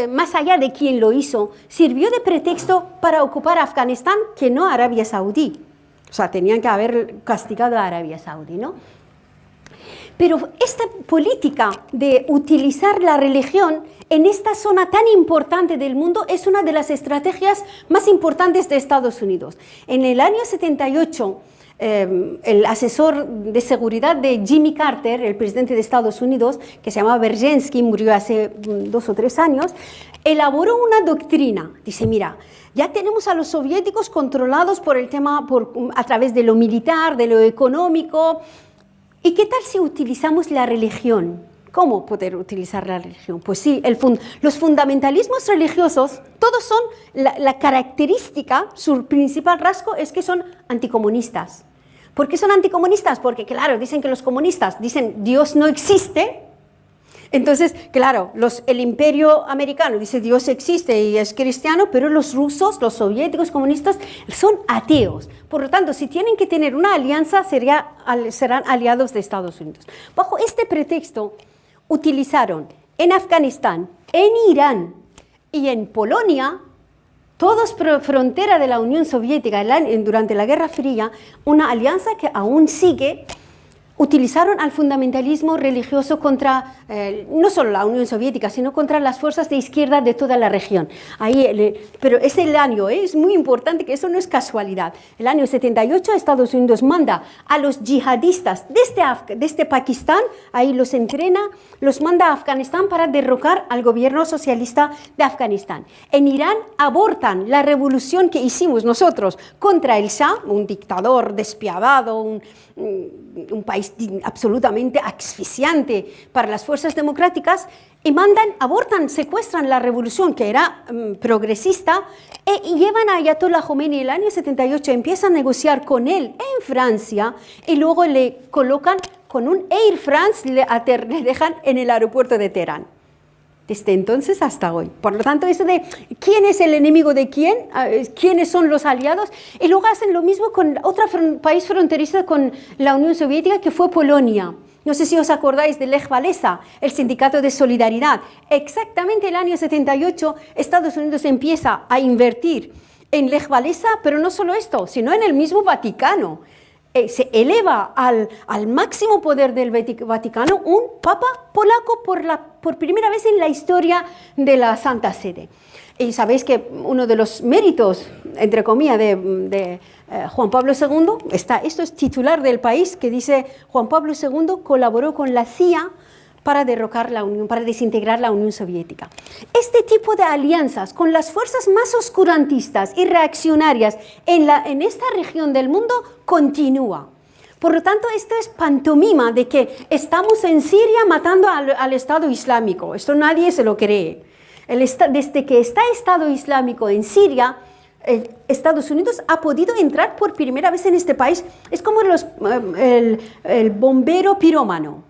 más allá de quién lo hizo, sirvió de pretexto para ocupar Afganistán, que no Arabia Saudí. O sea, tenían que haber castigado a Arabia Saudí, ¿no? Pero esta política de utilizar la religión en esta zona tan importante del mundo es una de las estrategias más importantes de Estados Unidos. En el año 78, el asesor de seguridad de Jimmy Carter, el presidente de Estados Unidos, que se llamaba Brzezinski, murió hace 2 o 3 años, elaboró una doctrina. Dice, mira, ya tenemos a los soviéticos controlados por el tema, a través de lo militar, de lo económico. ¿Y qué tal si utilizamos la religión? ¿Cómo poder utilizar la religión? Pues sí, los fundamentalismos religiosos, todos son, la característica, su principal rasgo es que son anticomunistas. ¿Por qué son anticomunistas? Porque, claro, dicen que los comunistas dicen Dios no existe. Entonces, claro, el imperio americano dice Dios existe y es cristiano, pero los rusos, los soviéticos comunistas son ateos. Por lo tanto, si tienen que tener una alianza, serán aliados de Estados Unidos. Bajo este pretexto, utilizaron en Afganistán, en Irán y en Polonia, todos frontera de la Unión Soviética durante la Guerra Fría, una alianza que aún sigue. Utilizaron al fundamentalismo religioso contra, no solo la Unión Soviética, sino contra las fuerzas de izquierda de toda la región. Pero es el año, es muy importante que eso no es casualidad. El año 78 Estados Unidos manda a los yihadistas desde Pakistán, ahí los entrena, los manda a Afganistán para derrocar al gobierno socialista de Afganistán. En Irán abortan la revolución que hicimos nosotros contra el Shah, un dictador despiadado, un país absolutamente asfixiante para las fuerzas democráticas, y abortan, secuestran la revolución que era progresista y llevan a Ayatollah Khomeini. El año 78 empiezan a negociar con él en Francia y luego le colocan con un Air France, le dejan en el aeropuerto de Teherán. Desde entonces hasta hoy. Por lo tanto, eso de quién es el enemigo de quién, quiénes son los aliados, y luego hacen lo mismo con otro país fronterizo con la Unión Soviética, que fue Polonia. No sé si os acordáis de Lech Walesa, el sindicato de solidaridad. Exactamente el año 78, Estados Unidos empieza a invertir en Lech Walesa, pero no solo esto, sino en el mismo Vaticano. Se eleva al máximo poder del Vaticano un papa polaco por primera vez en la historia de la Santa Sede. Y sabéis que uno de los méritos, entre comillas, de Juan Pablo II, esto es titular del país, que dice Juan Pablo II colaboró con la CIA para derrocar la Unión, para desintegrar la Unión Soviética. Este tipo de alianzas con las fuerzas más oscurantistas y reaccionarias en esta región del mundo continúa. Por lo tanto, esto es pantomima de que estamos en Siria matando al Estado Islámico. Esto nadie se lo cree. Desde que está Estado Islámico en Siria, Estados Unidos ha podido entrar por primera vez en este país. Es como el bombero pirómano.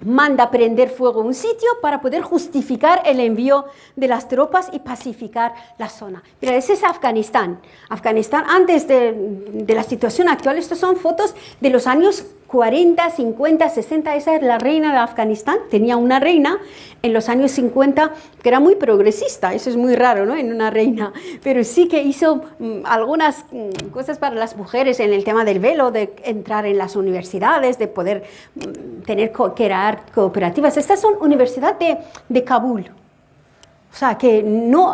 Manda prender fuego a un sitio para poder justificar el envío de las tropas y pacificar la zona. Pero ese es Afganistán. Afganistán, antes de la situación actual, estas son fotos de los años 40, 50, 60, esa es la reina de Afganistán, tenía una reina en los años 50 que era muy progresista, eso es muy raro, ¿no?, en una reina, pero sí que hizo algunas cosas para las mujeres en el tema del velo, de entrar en las universidades, de poder crear cooperativas. Estas son universidades de Kabul. O sea, que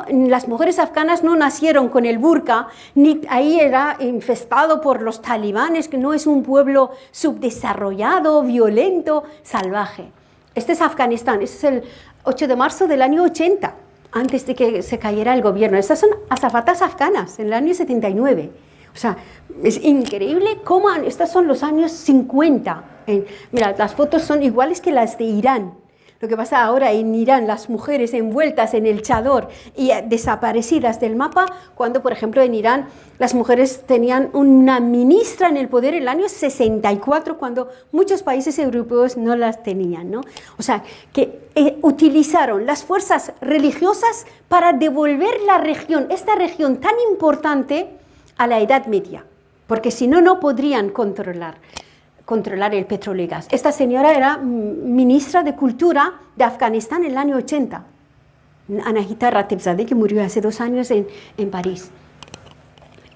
las mujeres afganas no nacieron con el burka, ni ahí era infestado por los talibanes, que no es un pueblo subdesarrollado, violento, salvaje. Este es Afganistán, este es el 8 de marzo del año 80, antes de que se cayera el gobierno. Estas son azafatas afganas, en el año 79. O sea, es increíble cómo estos son los años 50. Mira, las fotos son iguales que las de Irán. Lo que pasa ahora en Irán, las mujeres envueltas en el chador y desaparecidas del mapa, cuando, por ejemplo, en Irán las mujeres tenían una ministra en el poder en el año 64, cuando muchos países europeos no las tenían, ¿no? O sea, que utilizaron las fuerzas religiosas para devolver la región, esta región tan importante, a la Edad Media, porque si no, no podrían controlar el petróleo y gas. Esta señora era ministra de Cultura de Afganistán en el año 80, Anahita Ratibzadeh, que murió hace 2 años en París.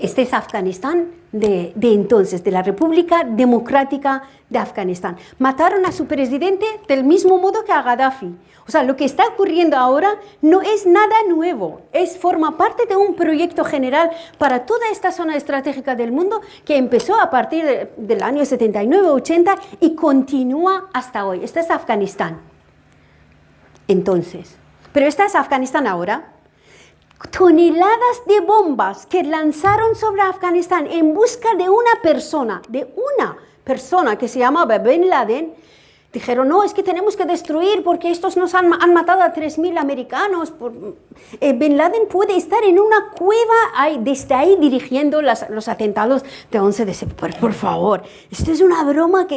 Este es Afganistán de entonces, de la República Democrática de Afganistán. Mataron a su presidente del mismo modo que a Gaddafi. O sea, lo que está ocurriendo ahora no es nada nuevo, forma parte de un proyecto general para toda esta zona estratégica del mundo que empezó a partir del año 79-80 y continúa hasta hoy. Este es Afganistán. Entonces, pero esta es Afganistán ahora. Toneladas de bombas que lanzaron sobre Afganistán en busca de una persona que se llamaba Bin Laden. Dijeron, no, es que tenemos que destruir porque estos nos han matado a 3.000 americanos. Bin Laden puede estar en una cueva desde ahí dirigiendo los atentados de 11 de septiembre. Por favor, esto es una broma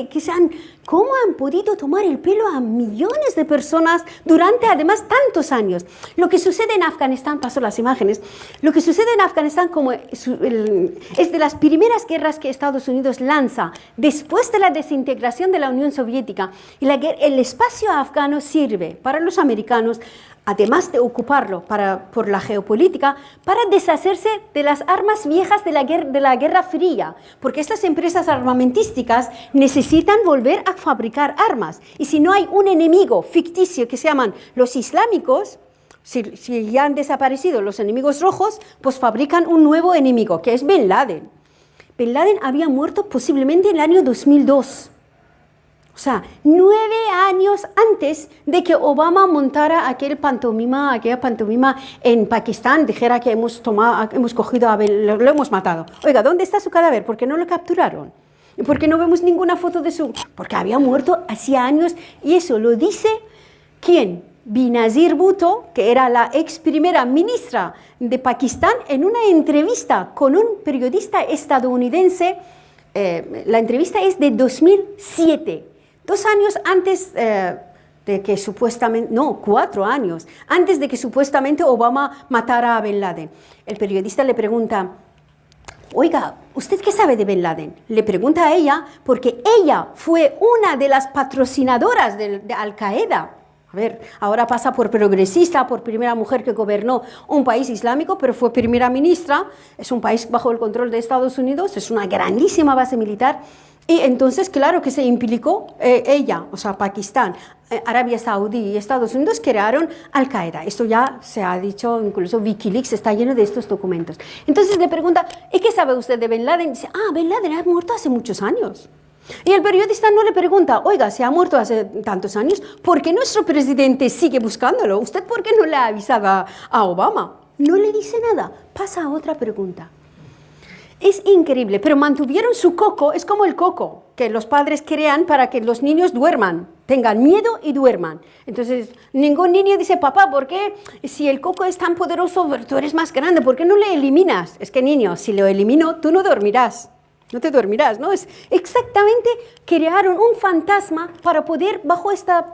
¿cómo han podido tomar el pelo a millones de personas durante además tantos años? Lo que sucede en Afganistán, paso las imágenes, lo que sucede en Afganistán es de las primeras guerras que Estados Unidos lanza después de la desintegración de la Unión Soviética. Y el espacio afgano sirve para los americanos, además de ocuparlo por la geopolítica, para deshacerse de las armas viejas de la Guerra Fría, porque estas empresas armamentísticas necesitan volver a fabricar armas. Y si no hay un enemigo ficticio que se llaman los islámicos, si ya han desaparecido los enemigos rojos, pues fabrican un nuevo enemigo, que es Bin Laden. Bin Laden había muerto posiblemente en el año 2002. O sea, 9 años antes de que Obama montara aquella pantomima en Pakistán, dijera que hemos cogido lo hemos matado. Oiga, ¿dónde está su cadáver? ¿Por qué no lo capturaron? ¿Y por qué no vemos ninguna foto de su...? Porque había muerto hacía años, y eso lo dice, ¿quién? Benazir Bhutto, que era la ex primera ministra de Pakistán, en una entrevista con un periodista estadounidense. La entrevista es de 2007. 2 años antes de que supuestamente, no, 4 años, antes de que supuestamente Obama matara a Bin Laden. El periodista le pregunta, oiga, ¿usted qué sabe de Bin Laden? Le pregunta a ella, porque ella fue una de las patrocinadoras de Al-Qaeda. A ver, ahora pasa por progresista, por primera mujer que gobernó un país islámico, pero fue primera ministra, es un país bajo el control de Estados Unidos, es una grandísima base militar. Y entonces, claro que se implicó ella, o sea, Pakistán, Arabia Saudí y Estados Unidos crearon Al-Qaeda. Esto ya se ha dicho, incluso Wikileaks está lleno de estos documentos. Entonces le pregunta, ¿y qué sabe usted de Bin Laden? Dice, Bin Laden ha muerto hace muchos años. Y el periodista no le pregunta, oiga, se ha muerto hace tantos años, ¿por qué nuestro presidente sigue buscándolo? ¿Usted por qué no le ha avisado a Obama? No le dice nada. Pasa a otra pregunta. Es increíble, pero mantuvieron su coco, es como el coco que los padres crean para que los niños duerman, tengan miedo y duerman. Entonces, ningún niño dice, papá, ¿por qué si el coco es tan poderoso, tú eres más grande, ¿por qué no le eliminas? Es que niño, si lo elimino, tú no dormirás, no te dormirás, ¿no? Es exactamente, crearon un fantasma para poder,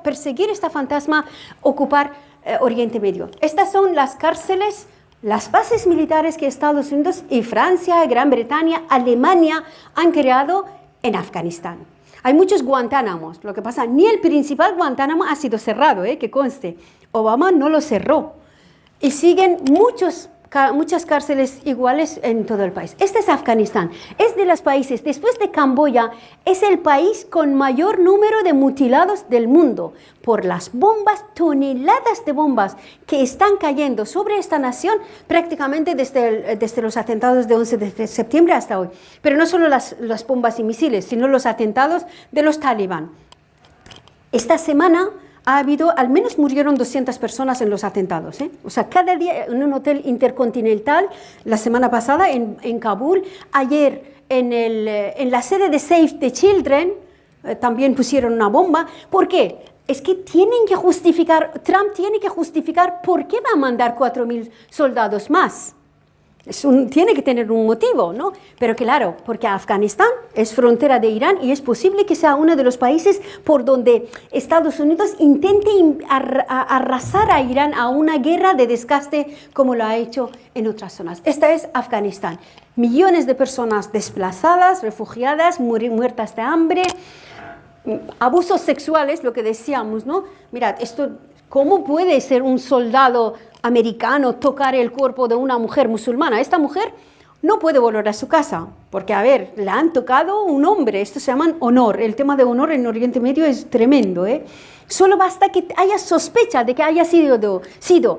perseguir esta fantasma, ocupar Oriente Medio. Estas son las cárceles, las bases militares que Estados Unidos y Francia, Gran Bretaña, Alemania han creado en Afganistán. Hay muchos Guantánamos, lo que pasa, ni el principal Guantánamo ha sido cerrado, que conste. Obama no lo cerró. Y siguen muchas cárceles iguales en todo el país. Este es Afganistán. Es de los países, después de Camboya, es el país con mayor número de mutilados del mundo por las bombas, toneladas de bombas que están cayendo sobre esta nación prácticamente desde los atentados de 11 de septiembre hasta hoy. Pero no solo las bombas y misiles, sino los atentados de los talibán. Esta semana al menos murieron 200 personas en los atentados. O sea, cada día en un hotel intercontinental, la semana pasada en Kabul, ayer en la sede de Save the Children, también pusieron una bomba. ¿Por qué? Es que Trump tiene que justificar por qué va a mandar 4.000 soldados más. Tiene que tener un motivo, ¿no? Pero claro, porque Afganistán es frontera de Irán y es posible que sea uno de los países por donde Estados Unidos intente arrasar a Irán a una guerra de desgaste como lo ha hecho en otras zonas. Esta es Afganistán. Millones de personas desplazadas, refugiadas, muertas de hambre, abusos sexuales, lo que decíamos, ¿no? Mirad, ¿cómo puede ser un soldado americano tocar el cuerpo de una mujer musulmana? Esta mujer no puede volver a su casa, porque, a ver, le han tocado un hombre, esto se llama honor, el tema de honor en Oriente Medio es tremendo, ¿eh? Solo basta que haya sospecha de que haya sido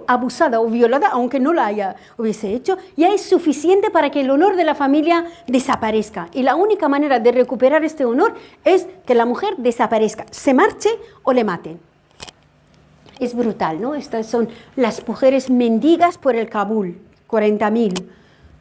abusada o violada, aunque no la hubiese hecho, ya es suficiente para que el honor de la familia desaparezca. Y la única manera de recuperar este honor es que la mujer desaparezca, se marche o le maten. Es brutal, ¿no? Estas son las mujeres mendigas por el Kabul, 40.000.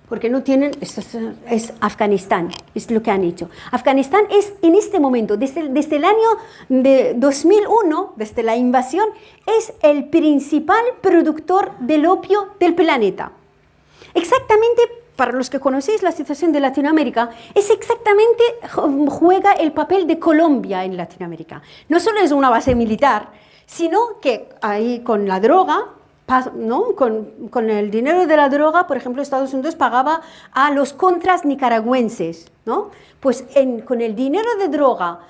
Porque no tienen, esto es Afganistán, es lo que han hecho. Afganistán es en este momento, desde el año de 2001, desde la invasión, es el principal productor del opio del planeta. Exactamente, para los que conocéis la situación de Latinoamérica, es exactamente, juega el papel de Colombia en Latinoamérica. No solo es una base militar, sino que ahí con la droga, ¿no? Con el dinero de la droga, por ejemplo, Estados Unidos pagaba a los contras nicaragüenses, ¿no? Pues con el dinero de droga,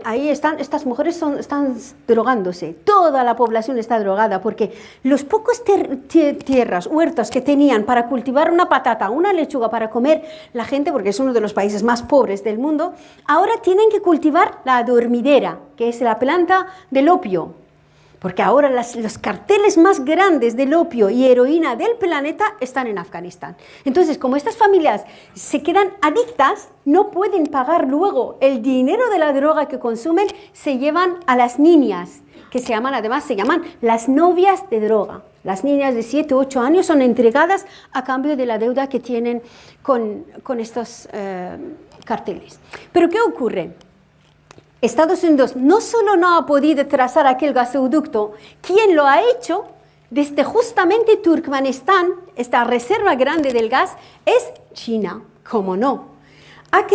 ahí estas mujeres están drogándose, toda la población está drogada, porque los pocos tierras, huertos que tenían para cultivar una patata, una lechuga para comer la gente, porque es uno de los países más pobres del mundo, ahora tienen que cultivar la dormidera, que es la planta del opio. Porque ahora los carteles más grandes del opio y heroína del planeta están en Afganistán. Entonces, como estas familias se quedan adictas, no pueden pagar luego el dinero de la droga que consumen, se llevan a las niñas, que se llaman las novias de droga. Las niñas de 7 u 8 años son entregadas a cambio de la deuda que tienen con estos carteles. ¿Pero qué ocurre? Estados Unidos no solo no ha podido trazar aquel gasoducto, quien lo ha hecho desde justamente Turkmenistán, esta reserva grande del gas, es China, ¿cómo no? Ha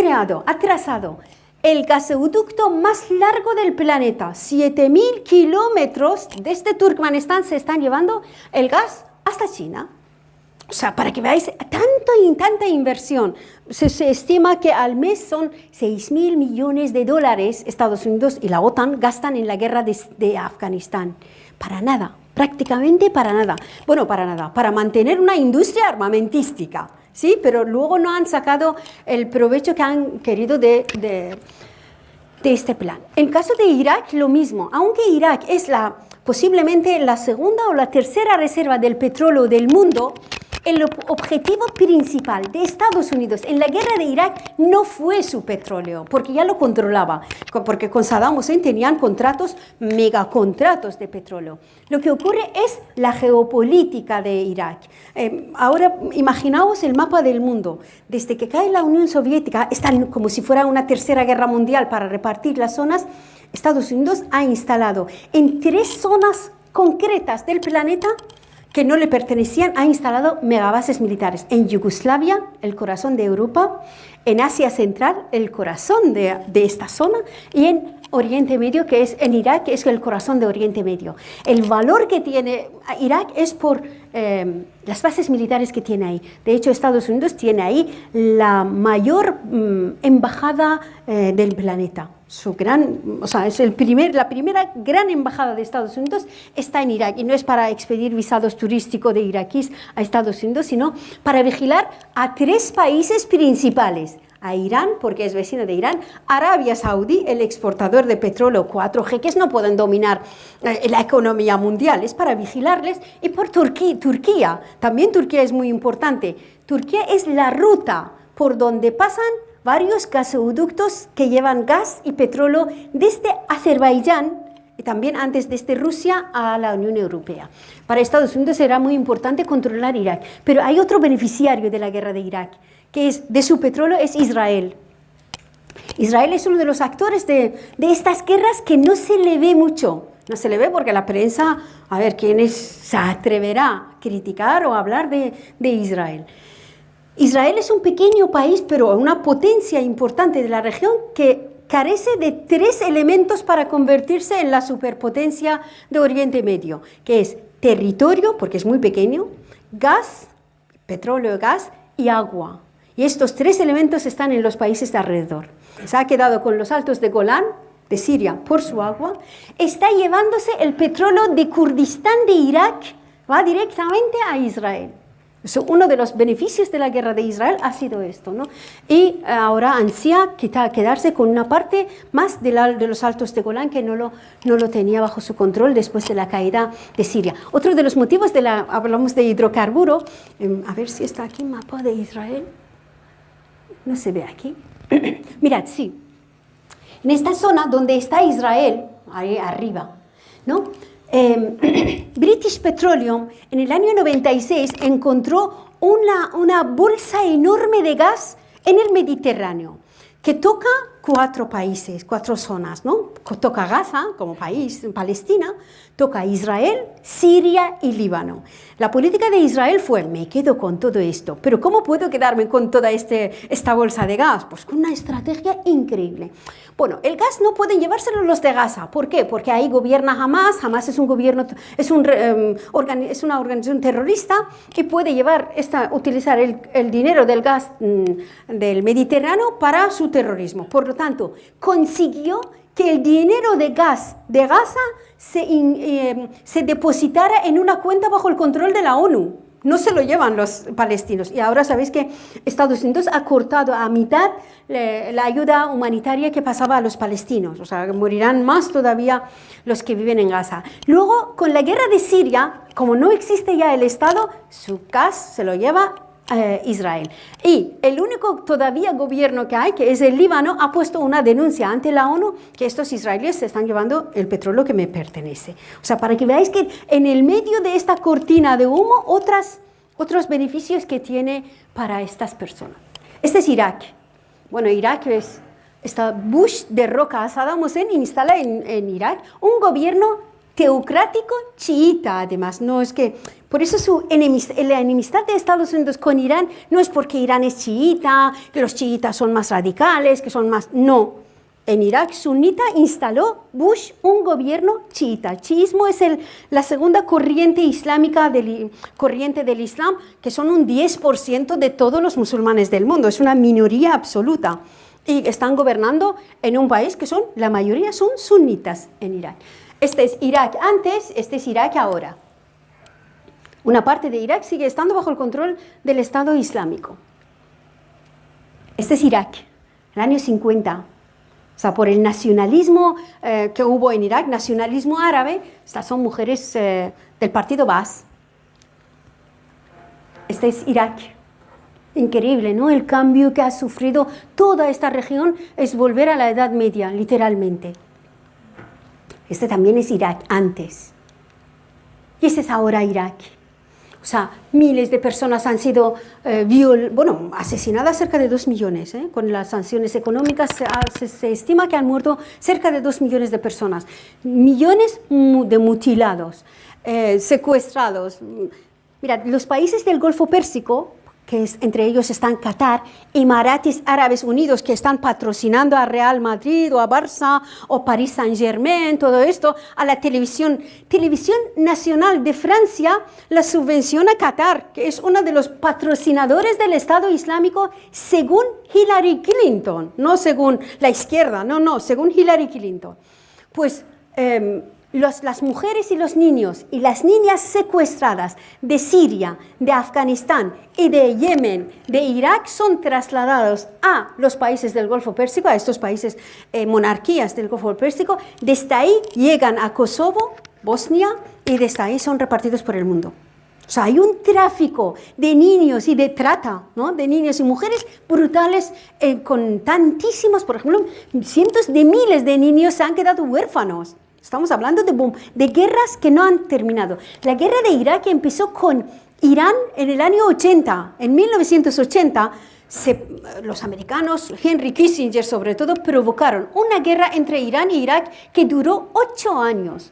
trazado el gasoducto más largo del planeta, 7.000 kilómetros desde Turkmenistán se están llevando el gas hasta China. O sea, para que veáis, tanta inversión. Se estima que al mes son 6.000 millones de dólares Estados Unidos y la OTAN gastan en la guerra de Afganistán. Para nada, prácticamente para nada. Bueno, para nada, para mantener una industria armamentística, ¿sí? Pero luego no han sacado el provecho que han querido de este plan. En caso de Irak, lo mismo. Aunque Irak es posiblemente la segunda o la tercera reserva del petróleo del mundo, el objetivo principal de Estados Unidos en la guerra de Irak no fue su petróleo, porque ya lo controlaba, porque con Saddam Hussein tenían megacontratos de petróleo. Lo que ocurre es la geopolítica de Irak. Ahora imaginaos el mapa del mundo. Desde que cae la Unión Soviética, están como si fuera una tercera guerra mundial para repartir las zonas. Estados Unidos ha instalado en 3 zonas concretas del planeta que no le pertenecían, ha instalado megabases militares. En Yugoslavia, el corazón de Europa, en Asia Central, el corazón de esta zona, y en Oriente Medio, que es en Irak, que es el corazón de Oriente Medio. El valor que tiene Irak es por las bases militares que tiene ahí. De hecho, Estados Unidos tiene ahí la mayor embajada del planeta. Es la primera gran embajada de Estados Unidos está en Irak, y no es para expedir visados turísticos de iraquíes a Estados Unidos, sino para vigilar a 3 países principales: a Irán, porque es vecino de Irán; Arabia Saudí, el exportador de petróleo, 4 jeques no pueden dominar la economía mundial, es para vigilarles; y por Turquía, también Turquía es muy importante. Turquía es la ruta por donde pasan varios gasoductos que llevan gas y petróleo desde Azerbaiyán y también antes desde Rusia a la Unión Europea. Para Estados Unidos será muy importante controlar Irak, pero hay otro beneficiario de la guerra de Irak, que es de su petróleo, es Israel. Israel es uno de los actores de estas guerras que no se le ve mucho. No se le ve porque la prensa, a ver, ¿quién se atreverá a criticar o hablar de Israel? Israel es un pequeño país, pero una potencia importante de la región que carece de 3 elementos para convertirse en la superpotencia de Oriente Medio, que es territorio, porque es muy pequeño, gas, petróleo, gas y agua. Y estos 3 elementos están en los países de alrededor. Se ha quedado con los altos de Golán, de Siria, por su agua. Está llevándose el petróleo de Kurdistán de Irak, va directamente a Israel. Uno de los beneficios de la guerra de Israel ha sido esto, ¿no? Y ahora ansía quedarse con una parte más de los altos de Golán que no lo tenía bajo su control después de la caída de Siria. Otro de los motivos hablamos de hidrocarburo, a ver si está aquí, mapa de Israel, no se ve aquí. Mirad, sí, en esta zona donde está Israel, ahí arriba, ¿no? British Petroleum en el año 96 encontró una bolsa enorme de gas en el Mediterráneo que toca 4 países, 4 zonas, ¿no? Toca Gaza como país, Palestina, toca Israel, Siria y Líbano. La política de Israel fue, me quedo con todo esto, pero ¿cómo puedo quedarme con toda esta bolsa de gas? Pues con una estrategia increíble. Bueno, el gas no pueden llevárselo los de Gaza. ¿Por qué? Porque ahí gobierna Hamas. Hamas es un gobierno, es una organización terrorista que puede utilizar el dinero del gas del Mediterráneo para su terrorismo. Por lo tanto, consiguió que el dinero de gas de Gaza se depositara en una cuenta bajo el control de la ONU. No se lo llevan los palestinos. Y ahora sabéis que Estados Unidos ha cortado a mitad la ayuda humanitaria que pasaba a los palestinos. O sea, morirán más todavía los que viven en Gaza. Luego, con la guerra de Siria, como no existe ya el Estado, su gas se lo lleva Israel. Y el único todavía gobierno que hay, que es el Líbano, ha puesto una denuncia ante la ONU que estos israelíes se están llevando el petróleo que me pertenece. O sea, para que veáis que en el medio de esta cortina de humo, otros beneficios que tiene para estas personas. Este es Irak. Bueno, Irak Bush derroca a Saddam Hussein e instala en Irak un gobierno teocrático chiita, además. No es que, por eso la enemistad de Estados Unidos con Irán no es porque Irán es chiita, que los chiitas son más radicales, que son más... No, en Irak sunita instaló Bush un gobierno chiita. El chiismo es la segunda corriente islámica, corriente del Islam, que son un 10% de todos los musulmanes del mundo, es una minoría absoluta. Y están gobernando en un país que la mayoría son sunitas en Irak. Este es Irak antes, este es Irak ahora. Una parte de Irak sigue estando bajo el control del Estado Islámico. Este es Irak, el año 50. O sea, por el nacionalismo que hubo en Irak, nacionalismo árabe, estas son mujeres del partido Baas. Este es Irak. Increíble, ¿no? El cambio que ha sufrido toda esta región es volver a la Edad Media, literalmente. Este también es Irak antes. Y este es ahora Irak. O sea, miles de personas han sido asesinadas, cerca de 2 millones. Con las sanciones económicas se estima que han muerto cerca de 2 millones de personas. Millones de mutilados, secuestrados. Mirad, los países del Golfo Pérsico, entre ellos están Qatar, Emiratos Árabes Unidos, que están patrocinando a Real Madrid o a Barça o Paris Saint-Germain, todo esto, a la televisión nacional de Francia la subvenciona Qatar, que es uno de los patrocinadores del Estado Islámico según Hillary Clinton, no según la izquierda, no, según Hillary Clinton. Pues las mujeres y los niños y las niñas secuestradas de Siria, de Afganistán y de Yemen, de Irak, son trasladados a los países del Golfo Pérsico, a estos países monarquías del Golfo Pérsico. Desde ahí llegan a Kosovo, Bosnia, y desde ahí son repartidos por el mundo. O sea, hay un tráfico de niños y de trata, ¿no? De niños y mujeres brutales, con tantísimos, por ejemplo, cientos de miles de niños se han quedado huérfanos. Estamos hablando de guerras que no han terminado. La guerra de Irak empezó con Irán en el año 80. En 1980, los americanos, Henry Kissinger sobre todo, provocaron una guerra entre Irán y Irak que duró 8 años.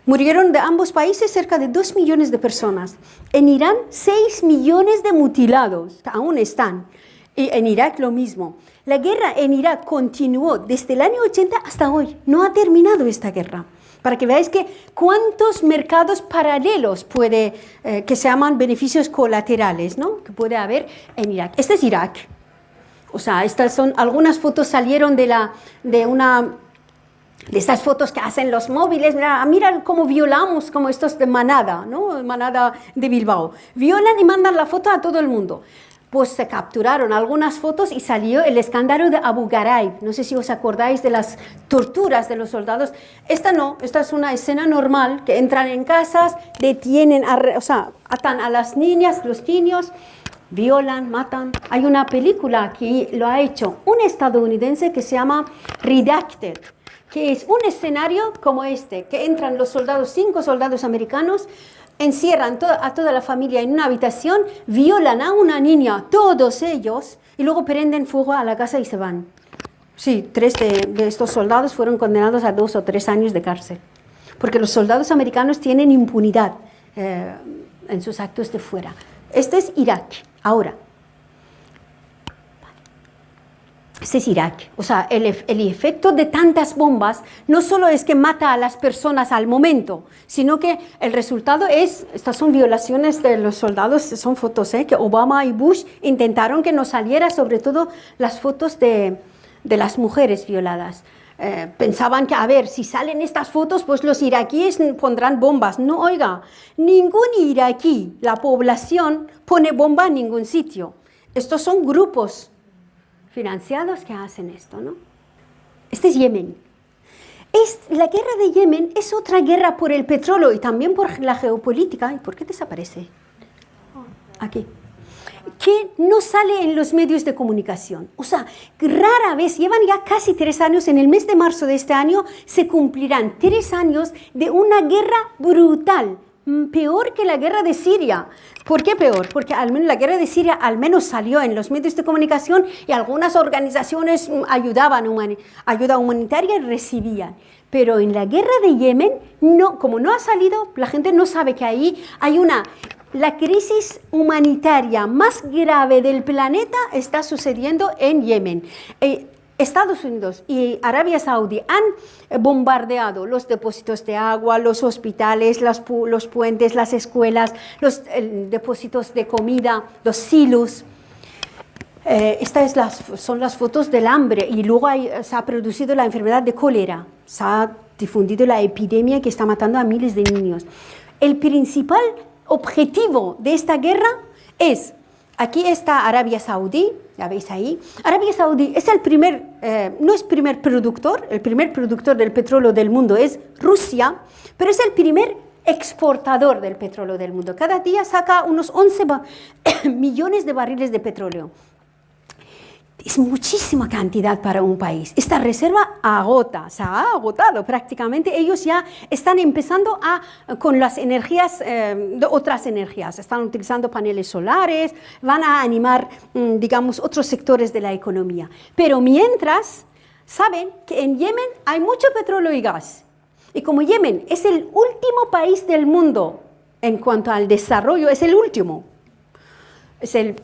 Murieron de ambos países cerca de 2 millones de personas. En Irán, 6 millones de mutilados, aún están. Y en Irak lo mismo. La guerra en Irak continuó desde el año 80 hasta hoy. No ha terminado esta guerra. Para que veáis que cuántos mercados paralelos que se llaman beneficios colaterales, ¿no? Que puede haber en Irak. Este es Irak. O sea, estas son algunas fotos salieron de una de estas fotos que hacen los móviles, mira cómo violamos, como estos de Manada, ¿no? Manada de Bilbao. Violan y mandan la foto a todo el mundo. Pues se capturaron algunas fotos y salió el escándalo de Abu Ghraib. No sé si os acordáis de las torturas de los soldados. Esta no, esta es una escena normal, que entran en casas, detienen, atan a las niñas, los niños, violan, matan. Hay una película que lo ha hecho un estadounidense que se llama Redacted, que es un escenario como este, que entran los soldados, 5 soldados americanos, encierran a toda la familia en una habitación, violan a una niña, todos ellos, y luego prenden fuego a la casa y se van. Sí, 3 de estos soldados fueron condenados a 2 o 3 años de cárcel, porque los soldados americanos tienen impunidad en sus actos de fuera. Este es Irak, ahora. Este es Irak. O sea, el efecto de tantas bombas no solo es que mata a las personas al momento, sino que el resultado es, estas son violaciones de los soldados, son fotos que Obama y Bush intentaron que no saliera, sobre todo las fotos de las mujeres violadas. Pensaban que, a ver, si salen estas fotos, pues los iraquíes pondrán bombas. No, oiga, ningún iraquí, la población, pone bomba en ningún sitio. Estos son grupos financiados que hacen esto, ¿no? Este es Yemen. La guerra de Yemen es otra guerra por el petróleo y también por la geopolítica. ¿Y por qué desaparece? Aquí. Que no sale en los medios de comunicación. O sea, rara vez, llevan ya casi 3 años, en el mes de marzo de este año se cumplirán 3 años de una guerra brutal, peor que la guerra de Siria. ¿Por qué peor? Porque al menos la guerra de Siria al menos salió en los medios de comunicación y algunas organizaciones ayudaban, ayuda humanitaria recibían. Pero en la guerra de Yemen, no, como no ha salido, la gente no sabe que ahí hay la crisis humanitaria más grave del planeta está sucediendo en Yemen. Estados Unidos y Arabia Saudí han bombardeado los depósitos de agua, los hospitales, los puentes, las escuelas, los depósitos de comida, los silos. Estas son las fotos del hambre y luego se ha producido la enfermedad de cólera, se ha difundido la epidemia que está matando a miles de niños. El principal objetivo de esta guerra es, aquí está Arabia Saudí, ya veis ahí, Arabia Saudí es no es primer productor, el primer productor del petróleo del mundo es Rusia, pero es el primer exportador del petróleo del mundo. Cada día saca unos 11 millones de barriles de petróleo. Es muchísima cantidad para un país. Esta reserva se ha agotado prácticamente. Ellos ya están empezando con las energías, otras energías. Están utilizando paneles solares, van a animar, digamos, otros sectores de la economía. Pero mientras, saben que en Yemen hay mucho petróleo y gas. Y como Yemen es el último país del mundo en cuanto al desarrollo, es el último. Es el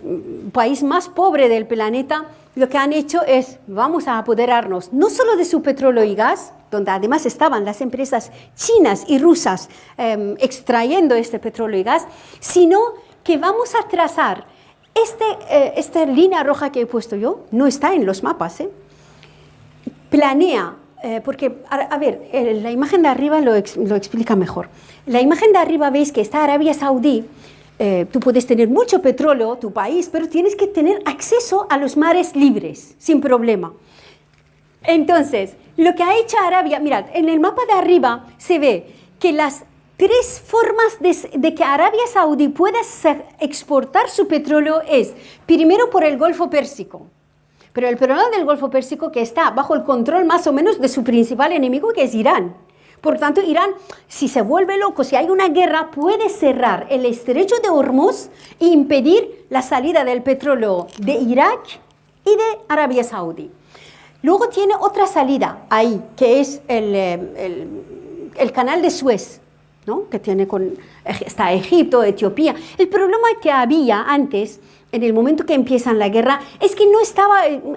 país más pobre del planeta. Lo que han hecho es, vamos a apoderarnos no solo de su petróleo y gas, donde además estaban las empresas chinas y rusas extrayendo este petróleo y gas, sino que vamos a trazar esta línea roja que he puesto yo, no está en los mapas, planea, porque, a ver, la imagen de arriba lo explica mejor. La imagen de arriba veis que está Arabia Saudí. Tú puedes tener mucho petróleo, tu país, pero tienes que tener acceso a los mares libres, sin problema. Entonces, lo que ha hecho Arabia, mirad, en el mapa de arriba se ve que las 3 formas de que Arabia Saudí pueda exportar su petróleo es, primero, por el Golfo Pérsico. Pero el problema del Golfo Pérsico que está bajo el control más o menos de su principal enemigo, que es Irán. Por tanto, Irán, si se vuelve loco, si hay una guerra, puede cerrar el estrecho de Hormuz e impedir la salida del petróleo de Irak y de Arabia Saudí. Luego tiene otra salida ahí, que es el canal de Suez, ¿no? Que está Egipto, Etiopía. El problema que había antes, en el momento que empiezan la guerra, es que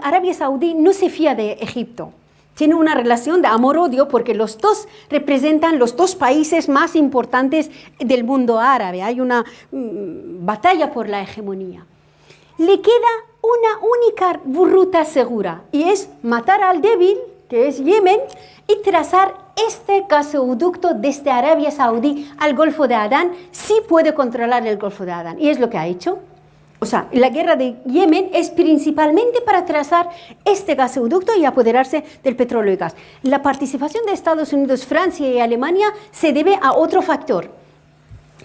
Arabia Saudí no se fía de Egipto. Tiene una relación de amor-odio porque los dos representan los 2 países más importantes del mundo árabe. Hay una batalla por la hegemonía. Le queda una única ruta segura y es matar al débil que es Yemen, y trazar este gasoducto desde Arabia Saudí al Golfo de Adán. Sí puede controlar el Golfo de Adán, y es lo que ha hecho. O sea, la guerra de Yemen es principalmente para trazar este gasoducto y apoderarse del petróleo y gas. La participación de Estados Unidos, Francia y Alemania se debe a otro factor,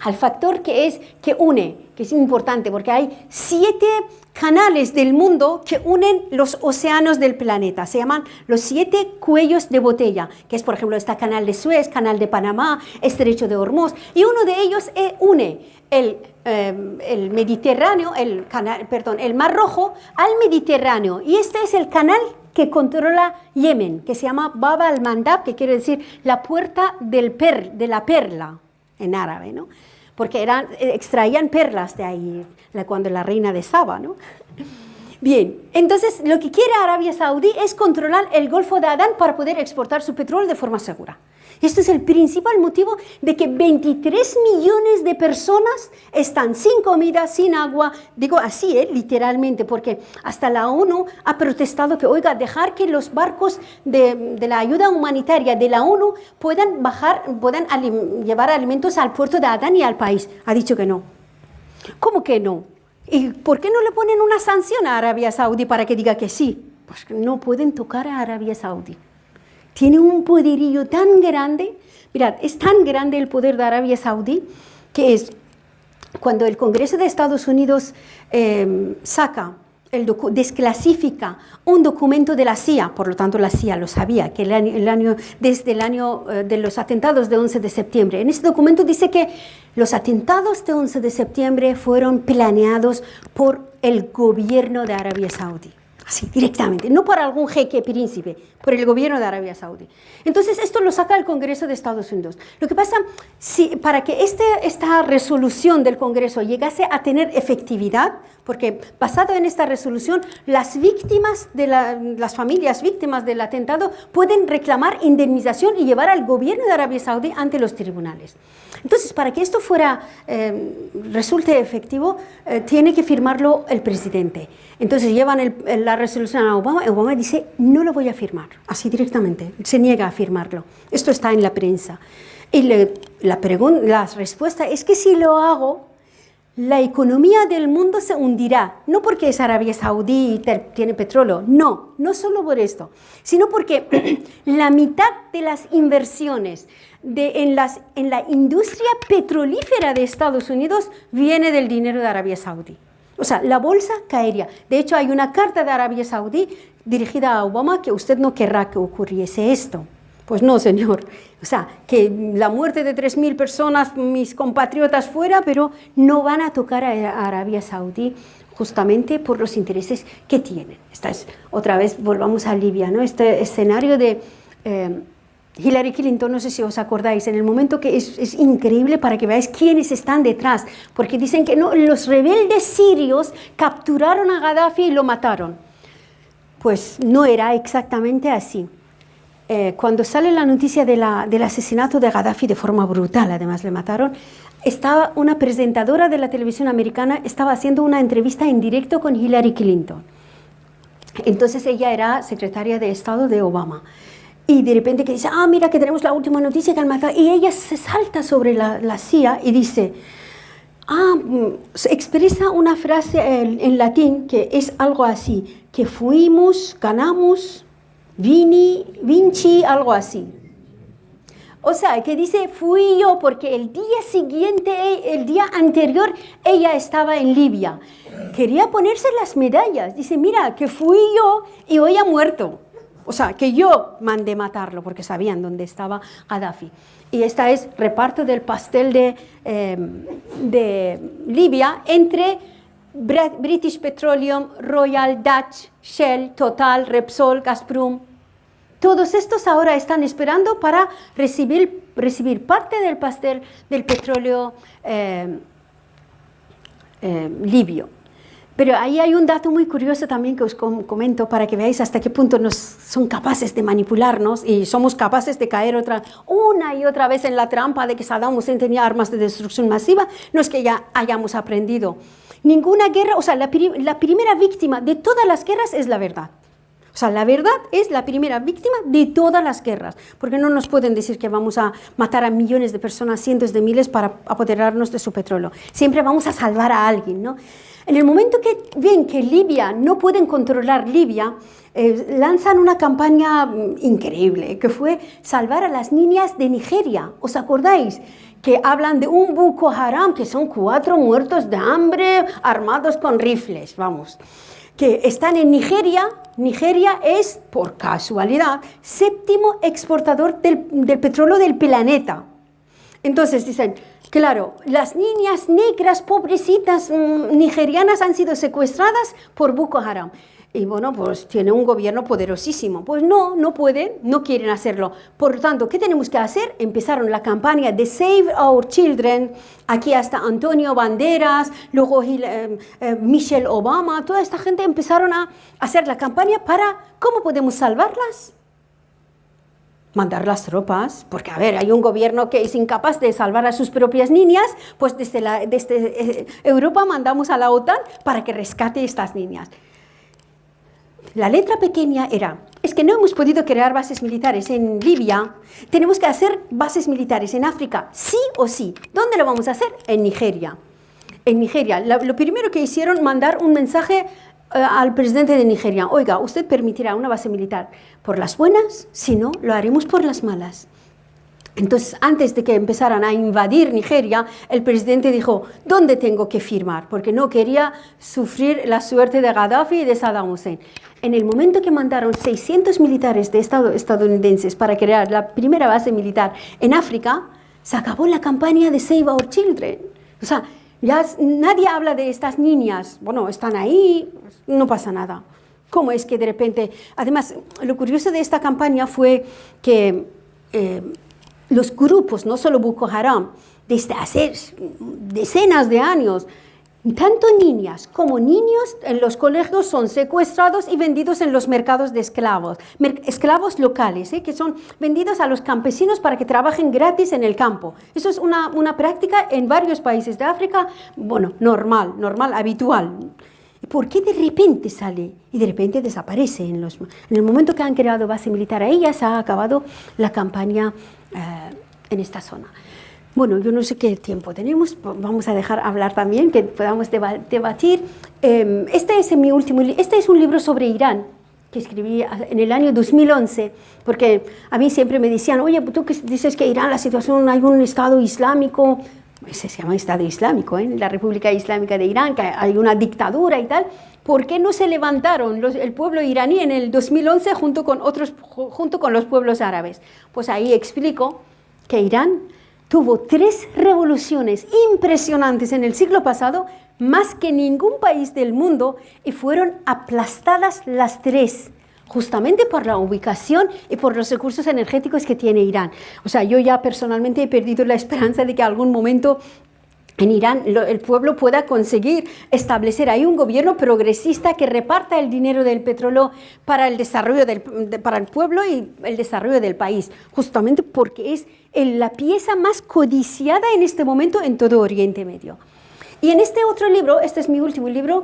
al factor que une, que es importante, porque hay 7 canales del mundo que unen los océanos del planeta. Se llaman los 7 cuellos de botella, que es, por ejemplo, este canal de Suez, canal de Panamá, estrecho de Hormuz, y uno de ellos une el Mediterráneo, el Mar Rojo al Mediterráneo, y este es el canal que controla Yemen, que se llama Bab al-Mandab, que quiere decir la puerta de la perla en árabe, ¿no? Porque extraían perlas de ahí, cuando la reina de Saba, ¿no? Bien, entonces lo que quiere Arabia Saudí es controlar el Golfo de Adán para poder exportar su petróleo de forma segura. Esto es el principal motivo de que 23 millones de personas están sin comida, sin agua. Digo así, literalmente, porque hasta la ONU ha protestado que, oiga, dejar que los barcos de la ayuda humanitaria de la ONU puedan llevar alimentos al puerto de Adán y al país. Ha dicho que no. ¿Cómo que no? ¿Y por qué no le ponen una sanción a Arabia Saudí para que diga que sí? Pues no pueden tocar a Arabia Saudí. Tiene un poderío tan grande. Mirad, es tan grande el poder de Arabia Saudí que es cuando el Congreso de Estados Unidos desclasifica un documento de la CIA, por lo tanto la CIA lo sabía, que desde el año de los atentados de 11 de septiembre. En este documento dice que los atentados de 11 de septiembre fueron planeados por el gobierno de Arabia Saudí. Así, directamente, no por algún jeque príncipe, por el gobierno de Arabia Saudí. Entonces, esto lo saca el Congreso de Estados Unidos. Lo que pasa, para que esta resolución del Congreso llegase a tener efectividad, porque basado en esta resolución, las familias víctimas del atentado pueden reclamar indemnización y llevar al gobierno de Arabia Saudí ante los tribunales. Entonces, para que esto resulte efectivo, tiene que firmarlo el presidente. Entonces la resolución a Obama. Obama dice, no lo voy a firmar, así directamente, se niega a firmarlo. Esto está en la prensa. Y la respuesta es que si lo hago, la economía del mundo se hundirá. No porque es Arabia Saudí y tiene petróleo, no solo por esto, sino porque la mitad de las inversiones en la industria petrolífera de Estados Unidos viene del dinero de Arabia Saudí. O sea, la bolsa caería. De hecho, hay una carta de Arabia Saudí dirigida a Obama que usted no querrá que ocurriese esto. Pues no, señor. O sea, que la muerte de 3.000 personas, mis compatriotas fuera, pero no van a tocar a Arabia Saudí justamente por los intereses que tienen. Otra vez, volvamos a Libia, ¿no? Este escenario de Hillary Clinton, no sé si os acordáis, en el momento que es increíble para que veáis quiénes están detrás, porque dicen que no, los rebeldes sirios capturaron a Gaddafi y lo mataron. Pues no era exactamente así. Cuando sale la noticia del asesinato de Gaddafi de forma brutal, además le mataron, estaba una presentadora de la televisión americana, estaba haciendo una entrevista en directo con Hillary Clinton. Entonces ella era secretaria de Estado de Obama. Y de repente que dice, mira que tenemos la última noticia que han matado. Y ella se salta sobre la CIA y dice, expresa una frase en latín que es algo así, que fuimos, ganamos, vinci, algo así. O sea, que dice, fui yo porque el día anterior, ella estaba en Libia. Quería ponerse las medallas. Dice, mira, que fui yo y hoy ha muerto. O sea, que yo mandé matarlo porque sabían dónde estaba Gaddafi. Y esta es reparto del pastel de Libia entre British Petroleum, Royal Dutch, Shell, Total, Repsol, Gazprom. Todos estos ahora están esperando para recibir parte del pastel del petróleo libio. Pero ahí hay un dato muy curioso también que os comento para que veáis hasta qué punto son capaces de manipularnos y somos capaces de caer una y otra vez en la trampa de que Saddam Hussein tenía armas de destrucción masiva. No es que ya hayamos aprendido. Ninguna guerra, o sea, la primera víctima de todas las guerras es la verdad. O O sea, la verdad es la primera víctima de todas las guerras, porque no nos pueden decir que vamos a matar a millones de personas, cientos de miles para apoderarnos de su petróleo. Siempre vamos a salvar a alguien, ¿no? En el momento que ven que Libia no pueden controlar Libia, lanzan una campaña increíble, que fue salvar a las niñas de Nigeria. ¿Os acordáis? Que hablan de un Boko Haram, que son 4 muertos de hambre armados con rifles, vamos. Que están en Nigeria. Nigeria es, por casualidad, 7º exportador del petróleo del planeta. Entonces dicen, claro, las niñas negras, pobrecitas nigerianas han sido secuestradas por Boko Haram. Y bueno, pues tiene un gobierno poderosísimo. Pues no pueden, no quieren hacerlo. Por lo tanto, ¿qué tenemos que hacer? Empezaron la campaña de Save Our Children, aquí hasta Antonio Banderas, luego Michelle Obama, toda esta gente empezaron a hacer la campaña para, ¿cómo podemos salvarlas? Mandar las tropas, porque a ver, hay un gobierno que es incapaz de salvar a sus propias niñas, pues desde Europa mandamos a la OTAN para que rescate a estas niñas. La letra pequeña era, es que no hemos podido crear bases militares en Libia, tenemos que hacer bases militares en África, sí o sí. ¿Dónde lo vamos a hacer? En Nigeria. En Nigeria, lo primero que hicieron, mandar un mensaje al presidente de Nigeria, oiga, ¿usted permitirá una base militar por las buenas? Si no, lo haremos por las malas. Entonces, antes de que empezaran a invadir Nigeria, el presidente dijo, ¿dónde tengo que firmar? Porque no quería sufrir la suerte de Gaddafi y de Saddam Hussein. En el momento que mandaron 600 militares de estadounidenses para crear la primera base militar en África, se acabó la campaña de Save Our Children. O sea, ya nadie habla de estas niñas. Bueno, están ahí, no pasa nada. ¿Cómo es que de repente...? Además, lo curioso de esta campaña fue que los grupos, no solo Boko Haram, desde hace decenas de años, tanto niñas como niños en los colegios son secuestrados y vendidos en los mercados de esclavos, esclavos locales, que son vendidos a los campesinos para que trabajen gratis en el campo. Eso es una práctica en varios países de África, bueno, normal, habitual. ¿Por qué de repente sale y de repente desaparece? En el momento que han creado base militar ahí, ya se ha acabado la campaña en esta zona. Bueno, yo no sé qué tiempo tenemos, vamos a dejar hablar también, que podamos debatir. Este es un libro sobre Irán, que escribí en el año 2011, porque a mí siempre me decían, oye, tú que dices que Irán, la situación, hay un Estado islámico, se llama Estado Islámico, la República Islámica de Irán, que hay una dictadura y tal. ¿Por qué no se levantaron el pueblo iraní en el 2011 junto con los pueblos árabes? Pues ahí explico que Irán tuvo 3 revoluciones impresionantes en el siglo pasado, más que ningún país del mundo, y fueron aplastadas las 3, justamente por la ubicación y por los recursos energéticos que tiene Irán. O sea, yo ya personalmente he perdido la esperanza de que algún momento en Irán el pueblo pueda conseguir establecer ahí un gobierno progresista que reparta el dinero del petróleo para el desarrollo para el pueblo y el desarrollo del país, justamente porque es la pieza más codiciada en este momento en todo Oriente Medio. Y en este otro libro, este es mi último libro,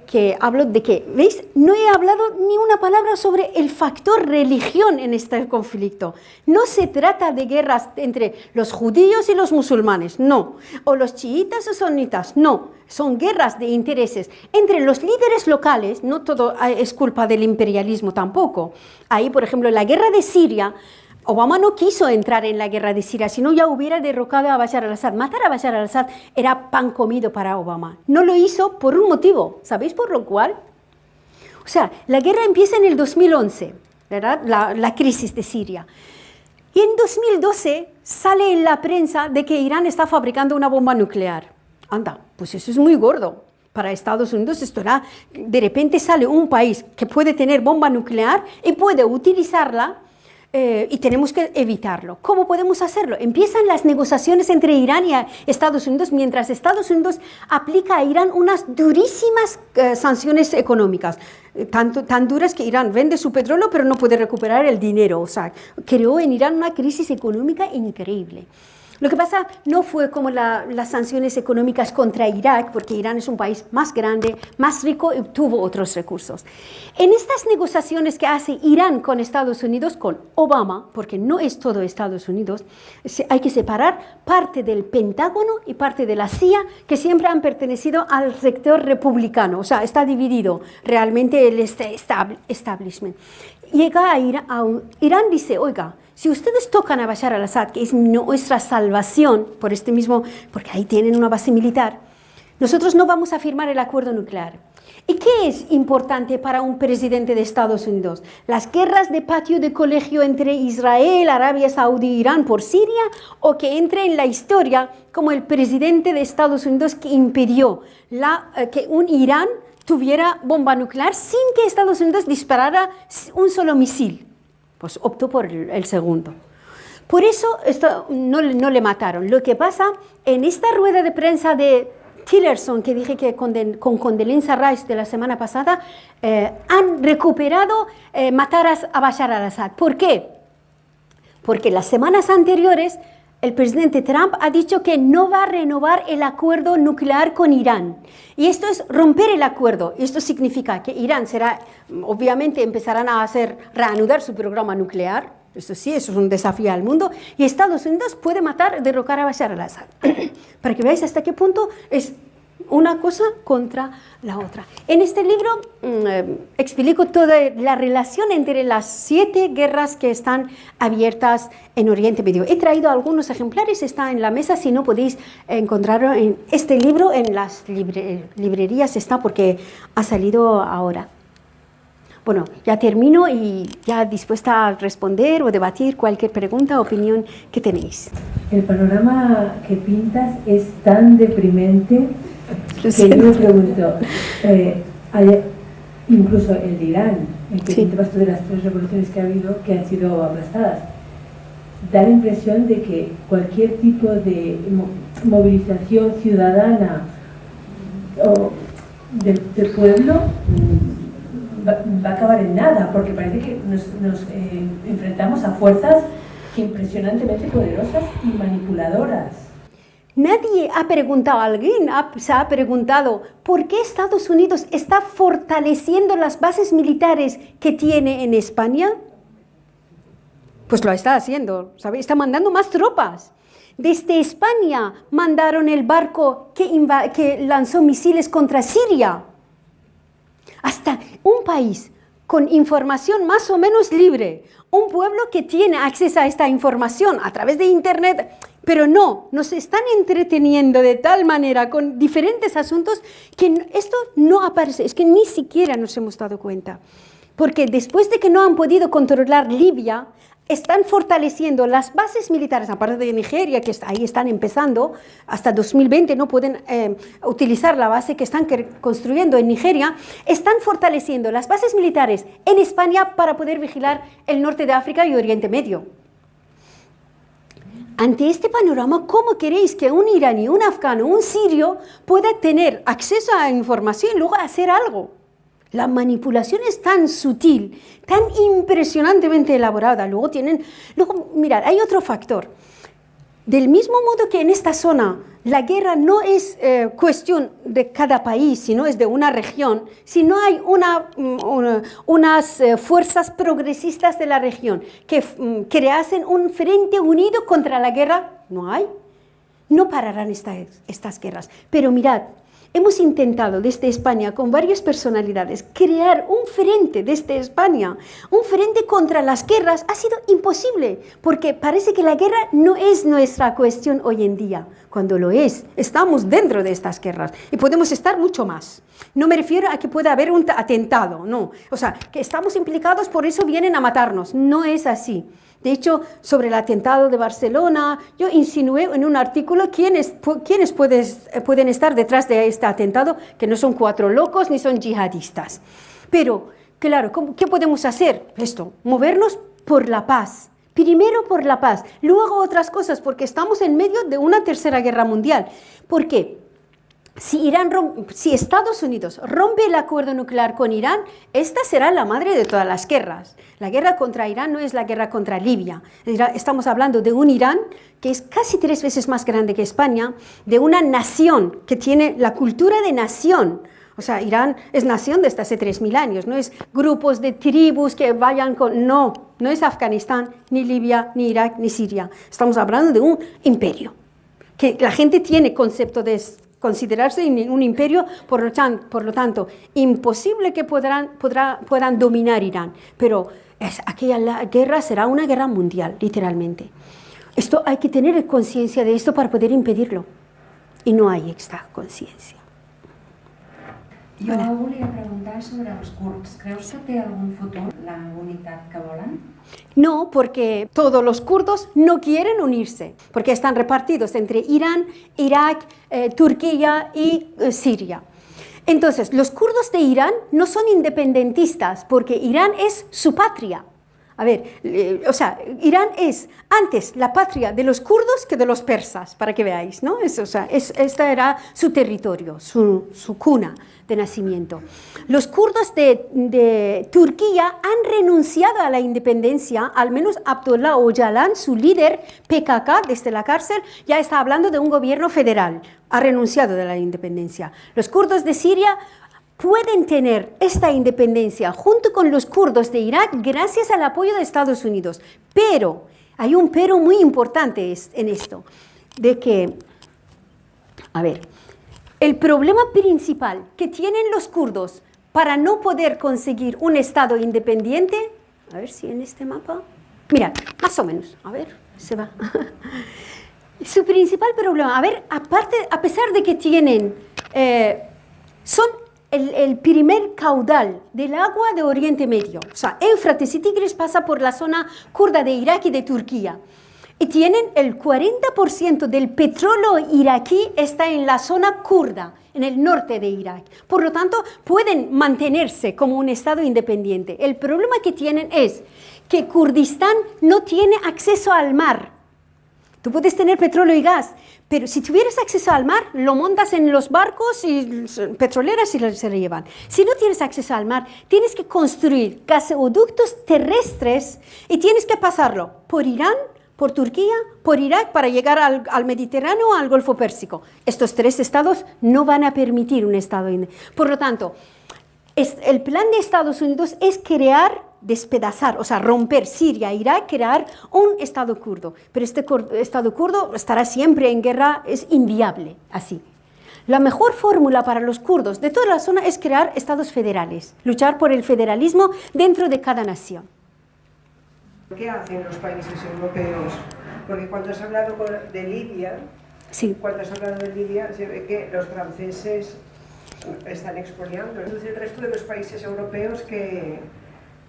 que hablo de que, ¿veis? No he hablado ni una palabra sobre el factor religión en este conflicto. No se trata de guerras entre los judíos y los musulmanes, no. O los chiitas o sunitas, no. Son guerras de intereses entre los líderes locales, no todo es culpa del imperialismo tampoco. Ahí, por ejemplo, la guerra de Siria, Obama no quiso entrar en la guerra de Siria, sino ya hubiera derrocado a Bashar al-Assad. Matar a Bashar al-Assad era pan comido para Obama. No lo hizo por un motivo. ¿Sabéis por lo cual? O sea, la guerra empieza en el 2011, ¿verdad? La crisis de Siria. Y en 2012 sale en la prensa de que Irán está fabricando una bomba nuclear. Anda, pues eso es muy gordo. Para Estados Unidos esto era, de repente sale un país que puede tener bomba nuclear y puede utilizarla, y tenemos que evitarlo. ¿Cómo podemos hacerlo? Empiezan las negociaciones entre Irán y Estados Unidos, mientras Estados Unidos aplica a Irán unas durísimas sanciones económicas, tan duras que Irán vende su petróleo pero no puede recuperar el dinero. O sea, creó en Irán una crisis económica increíble. Lo que pasa no fue como las sanciones económicas contra Irak, porque Irán es un país más grande, más rico y tuvo otros recursos. En estas negociaciones que hace Irán con Estados Unidos, con Obama, porque no es todo Estados Unidos, hay que separar parte del Pentágono y parte de la CIA, que siempre han pertenecido al sector republicano, o sea, está dividido realmente el establishment. Llega a Irán, dice, oiga, si ustedes tocan a Bashar al-Assad, que es nuestra salvación por este mismo, porque ahí tienen una base militar, nosotros no vamos a firmar el acuerdo nuclear. ¿Y qué es importante para un presidente de Estados Unidos? ¿Las guerras de patio de colegio entre Israel, Arabia Saudí e Irán por Siria? ¿O que entre en la historia como el presidente de Estados Unidos que impidió que un Irán tuviera bomba nuclear sin que Estados Unidos disparara un solo misil? Pues optó por el segundo. Por eso no le mataron. Lo que pasa en esta rueda de prensa de Tillerson, que dije que con Condoleezza Rice de la semana pasada, han recuperado matar a Bashar al-Assad. ¿Por qué? Porque las semanas anteriores el presidente Trump ha dicho que no va a renovar el acuerdo nuclear con Irán. Y esto es romper el acuerdo. Esto significa que Irán obviamente empezarán a reanudar su programa nuclear. Esto sí, eso es un desafío al mundo. Y Estados Unidos puede derrocar a Bashar al-Assad. Para que veáis hasta qué punto es una cosa contra la otra. En este libro explico toda la relación entre las 7 guerras que están abiertas en Oriente Medio. He traído algunos ejemplares, está en la mesa, si no podéis encontrarlo en este libro, en las librerías está porque ha salido ahora. Bueno, ya termino y ya dispuesta a responder o debatir cualquier pregunta o opinión que tenéis. El panorama que pintas es tan deprimente que yo me pregunto, incluso el de Irán, el que pintabas tú de las 3 revoluciones que ha habido que han sido aplastadas, da la impresión de que cualquier tipo de movilización ciudadana o del pueblo va a acabar en nada, porque parece que nos enfrentamos a fuerzas impresionantemente poderosas y manipuladoras. Nadie ha preguntado, alguien se ha preguntado por qué Estados Unidos está fortaleciendo las bases militares que tiene en España. Pues lo está haciendo, ¿sabes? Está mandando más tropas. Desde España mandaron el barco que lanzó misiles contra Siria. Hasta un país con información más o menos libre, un pueblo que tiene acceso a esta información a través de Internet, pero no, nos están entreteniendo de tal manera con diferentes asuntos que esto no aparece, es que ni siquiera nos hemos dado cuenta. Porque después de que no han podido controlar Libia, están fortaleciendo las bases militares, aparte de Nigeria, que ahí están empezando, hasta 2020 no pueden utilizar la base que están construyendo en Nigeria, están fortaleciendo las bases militares en España para poder vigilar el norte de África y Oriente Medio. Ante este panorama, ¿cómo queréis que un iraní, un afgano, un sirio pueda tener acceso a información y luego hacer algo? La manipulación es tan sutil, tan impresionantemente elaborada. Luego, mirad, hay otro factor. Del mismo modo que en esta zona la guerra no es cuestión de cada país, sino es de una región, si no hay unas fuerzas progresistas de la región que creasen un frente unido contra la guerra, no pararán estas guerras. Pero mirad, hemos intentado desde España, con varias personalidades, crear un frente desde España, un frente contra las guerras. Ha sido imposible, porque parece que la guerra no es nuestra cuestión hoy en día. Cuando lo es, estamos dentro de estas guerras y podemos estar mucho más. No me refiero a que pueda haber un atentado, no. O sea, que estamos implicados, por eso vienen a matarnos. No es así. De hecho, sobre el atentado de Barcelona, yo insinué en un artículo quiénes pueden estar detrás de este atentado, que no son 4 locos ni son yihadistas. Pero, claro, ¿qué podemos hacer? Esto, movernos por la paz. Primero por la paz, luego otras cosas, porque estamos en medio de una tercera guerra mundial. ¿Por qué? si Estados Unidos rompe el acuerdo nuclear con Irán, esta será la madre de todas las guerras. La guerra contra Irán no es la guerra contra Libia. Estamos hablando de un Irán que es casi 3 veces más grande que España, de una nación que tiene la cultura de nación. O sea, Irán es nación desde hace 3000 años, no es grupos de tribus que vayan con... No es Afganistán, ni Libia, ni Irak, ni Siria. Estamos hablando de un imperio, que la gente tiene concepto de considerarse un imperio, por lo tanto, imposible que puedan dominar Irán, pero aquella guerra será una guerra mundial, literalmente. Esto hay que tener conciencia de esto para poder impedirlo, y no hay esta conciencia. Jo volia preguntar sobre els kurds. Creus que té algun futur la unitat que volen? No, porque todos los kurdos no quieren unirse, porque están repartidos entre Irán, Irak, Turquía y Siria. Entonces, los kurdos de Irán no son independentistas, porque Irán es su patria. A ver, Irán es antes la patria de los kurdos que de los persas, para que veáis, ¿no? Esta era su territorio, su cuna de nacimiento. Los kurdos de Turquía han renunciado a la independencia, al menos Abdullah Öcalan, su líder PKK, desde la cárcel, ya está hablando de un gobierno federal, ha renunciado de la independencia. Los kurdos de Siria pueden tener esta independencia junto con los kurdos de Irak gracias al apoyo de Estados Unidos. Pero, hay un pero muy importante en esto, de que, a ver, el problema principal que tienen los kurdos para no poder conseguir un Estado independiente, a ver si en este mapa, mirad, más o menos, a ver, se va. Su principal problema, a pesar de que tienen, son el primer caudal del agua de Oriente Medio. O sea, Éufrates y Tigris pasa por la zona kurda de Irak y de Turquía. Y tienen el 40% del petróleo iraquí está en la zona kurda, en el norte de Irak. Por lo tanto, pueden mantenerse como un Estado independiente. El problema que tienen es que Kurdistán no tiene acceso al mar. Tú puedes tener petróleo y gas, pero si tuvieras acceso al mar, lo montas en los barcos y petroleras y se lo llevan. Si no tienes acceso al mar, tienes que construir gasoductos terrestres y tienes que pasarlo por Irán, por Turquía, por Irak, para llegar al Mediterráneo o al Golfo Pérsico. Estos 3 estados no van a permitir un estado independiente. Por lo tanto, el plan de Estados Unidos es despedazar, o sea, romper Siria e Irak, crear un Estado kurdo. Pero este Estado kurdo estará siempre en guerra, es inviable así. La mejor fórmula para los kurdos de toda la zona es crear estados federales, luchar por el federalismo dentro de cada nación. ¿Qué hacen los países europeos? Porque cuando has hablado de Libia, sí. Cuando has hablado de Libia, se ve que los franceses están expoliando. Entonces, el resto de los países europeos, ¿qué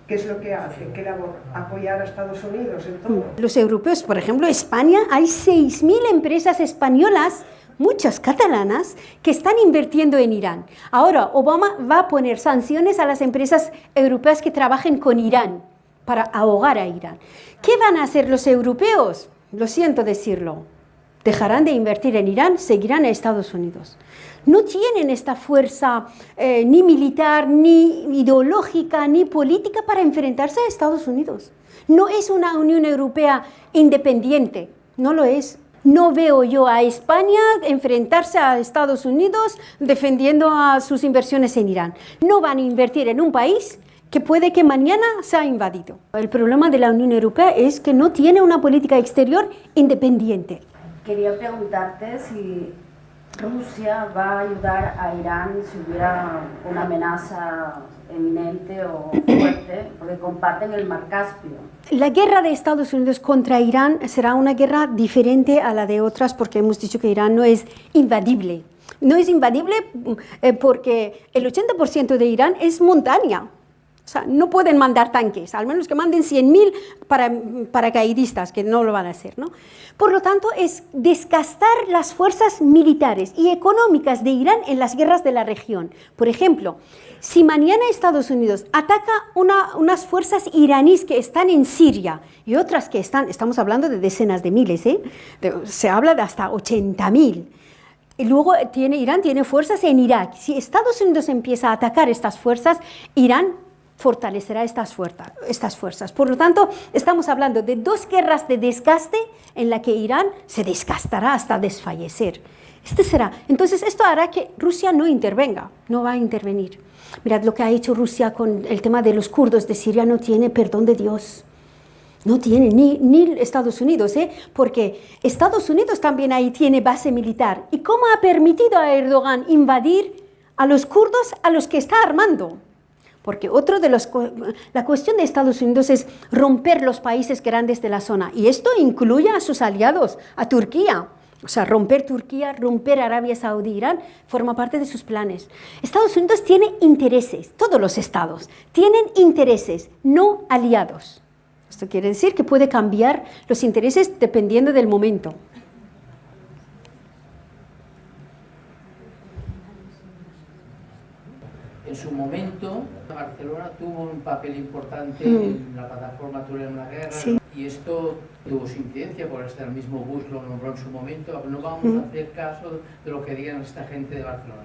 es lo que hacen? ¿Qué labor? ¿Apoyar a Estados Unidos en todo? Los europeos, por ejemplo, España, hay 6.000 empresas españolas, muchas catalanas, que están invirtiendo en Irán. Ahora, Obama va a poner sanciones a las empresas europeas que trabajen con Irán, para ahogar a Irán. ¿Qué van a hacer los europeos? Lo siento decirlo. Dejarán de invertir en Irán, seguirán a Estados Unidos. No tienen esta fuerza ni militar, ni ideológica, ni política para enfrentarse a Estados Unidos. No es una Unión Europea independiente, no lo es. No veo yo a España enfrentarse a Estados Unidos defendiendo a sus inversiones en Irán. No van a invertir en un país que puede que mañana sea invadido. El problema de la Unión Europea es que no tiene una política exterior independiente. Quería preguntarte si Rusia va a ayudar a Irán si hubiera una amenaza eminente o fuerte, porque comparten el mar Caspio. La guerra de Estados Unidos contra Irán será una guerra diferente a la de otras, porque hemos dicho que Irán no es invadible. No es invadible porque el 80% de Irán es montaña. O sea, no pueden mandar tanques, al menos que manden 100.000 paracaidistas, que no lo van a hacer, ¿no? Por lo tanto, es desgastar las fuerzas militares y económicas de Irán en las guerras de la región. Por ejemplo, si mañana Estados Unidos ataca unas fuerzas iraníes que están en Siria y otras que estamos hablando de decenas de miles, se habla de hasta 80.000. Y luego Irán tiene fuerzas en Irak. Si Estados Unidos empieza a atacar estas fuerzas, Irán fortalecerá estas fuerzas. Por lo tanto, estamos hablando de 2 guerras de desgaste en la que Irán se desgastará hasta desfallecer. Entonces, esto hará que Rusia no intervenga, no va a intervenir. Mirad lo que ha hecho Rusia con el tema de los kurdos de Siria, no tiene perdón de Dios. No tiene, ni Estados Unidos, porque Estados Unidos también ahí tiene base militar. ¿Y cómo ha permitido a Erdogan invadir a los kurdos a los que está armando? Porque la cuestión de Estados Unidos es romper los países grandes de la zona. Y esto incluye a sus aliados, a Turquía. O sea, romper Turquía, romper Arabia Saudí, Irán, forma parte de sus planes. Estados Unidos tiene intereses, todos los estados tienen intereses, no aliados. Esto quiere decir que puede cambiar los intereses dependiendo del momento. En su momento, Barcelona tuvo un papel importante en la plataforma Aturem la Guerra, sí. Y esto tuvo su incidencia, por hasta el mismo Bush lo nombró en su momento. No vamos a hacer caso de lo que digan esta gente de Barcelona.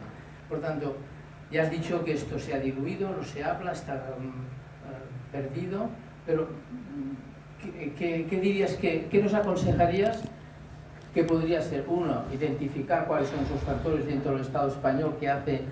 Por tanto, ya has dicho que esto se ha diluido, no se habla, está perdido, pero ¿qué dirías, qué nos aconsejarías que podría ser? Uno, identificar cuáles son esos factores dentro del Estado español que hace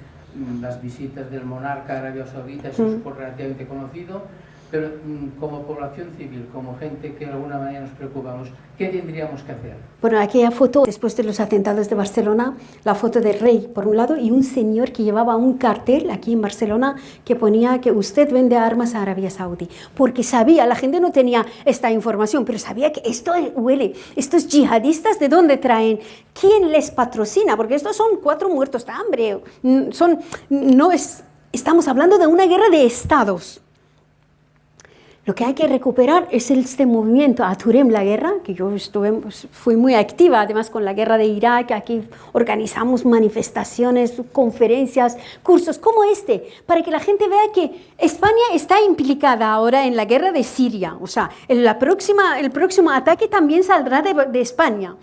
las visitas del monarca a Arabia Saudita, eso es relativamente conocido, pero como población civil, como gente que de alguna manera nos preocupamos, ¿qué tendríamos que hacer? Bueno, aquella foto, después de los atentados de Barcelona, la foto del rey, por un lado, y un señor que llevaba un cartel aquí en Barcelona que ponía que usted vende armas a Arabia Saudí, porque sabía, la gente no tenía esta información, pero sabía que esto huele, estos yihadistas, ¿de dónde traen? ¿Quién les patrocina? Porque estos son 4 muertos de hambre, estamos hablando de una guerra de estados. Lo que hay que recuperar es este movimiento Aturem la Guerra, que yo fui muy activa, además con la guerra de Irak, aquí organizamos manifestaciones, conferencias, cursos como este, para que la gente vea que España está implicada ahora en la guerra de Siria, o sea, el próximo ataque también saldrá de España,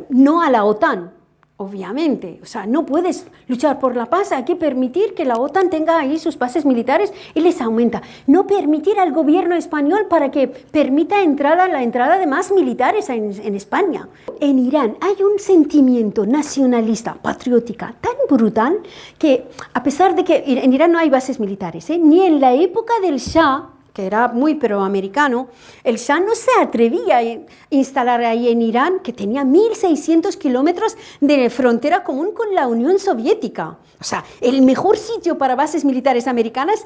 no a la OTAN. Obviamente, o sea, no puedes luchar por la paz, hay que permitir que la OTAN tenga ahí sus bases militares y les aumenta. No permitir al gobierno español para que permita la entrada de más militares en España. En Irán hay un sentimiento nacionalista, patriótica, tan brutal que a pesar de que en Irán no hay bases militares, ni en la época del Shah, que era muy proamericano, el Shah no se atrevía a instalar ahí en Irán, que tenía 1.600 kilómetros de frontera común con la Unión Soviética. O sea, el mejor sitio para bases militares americanas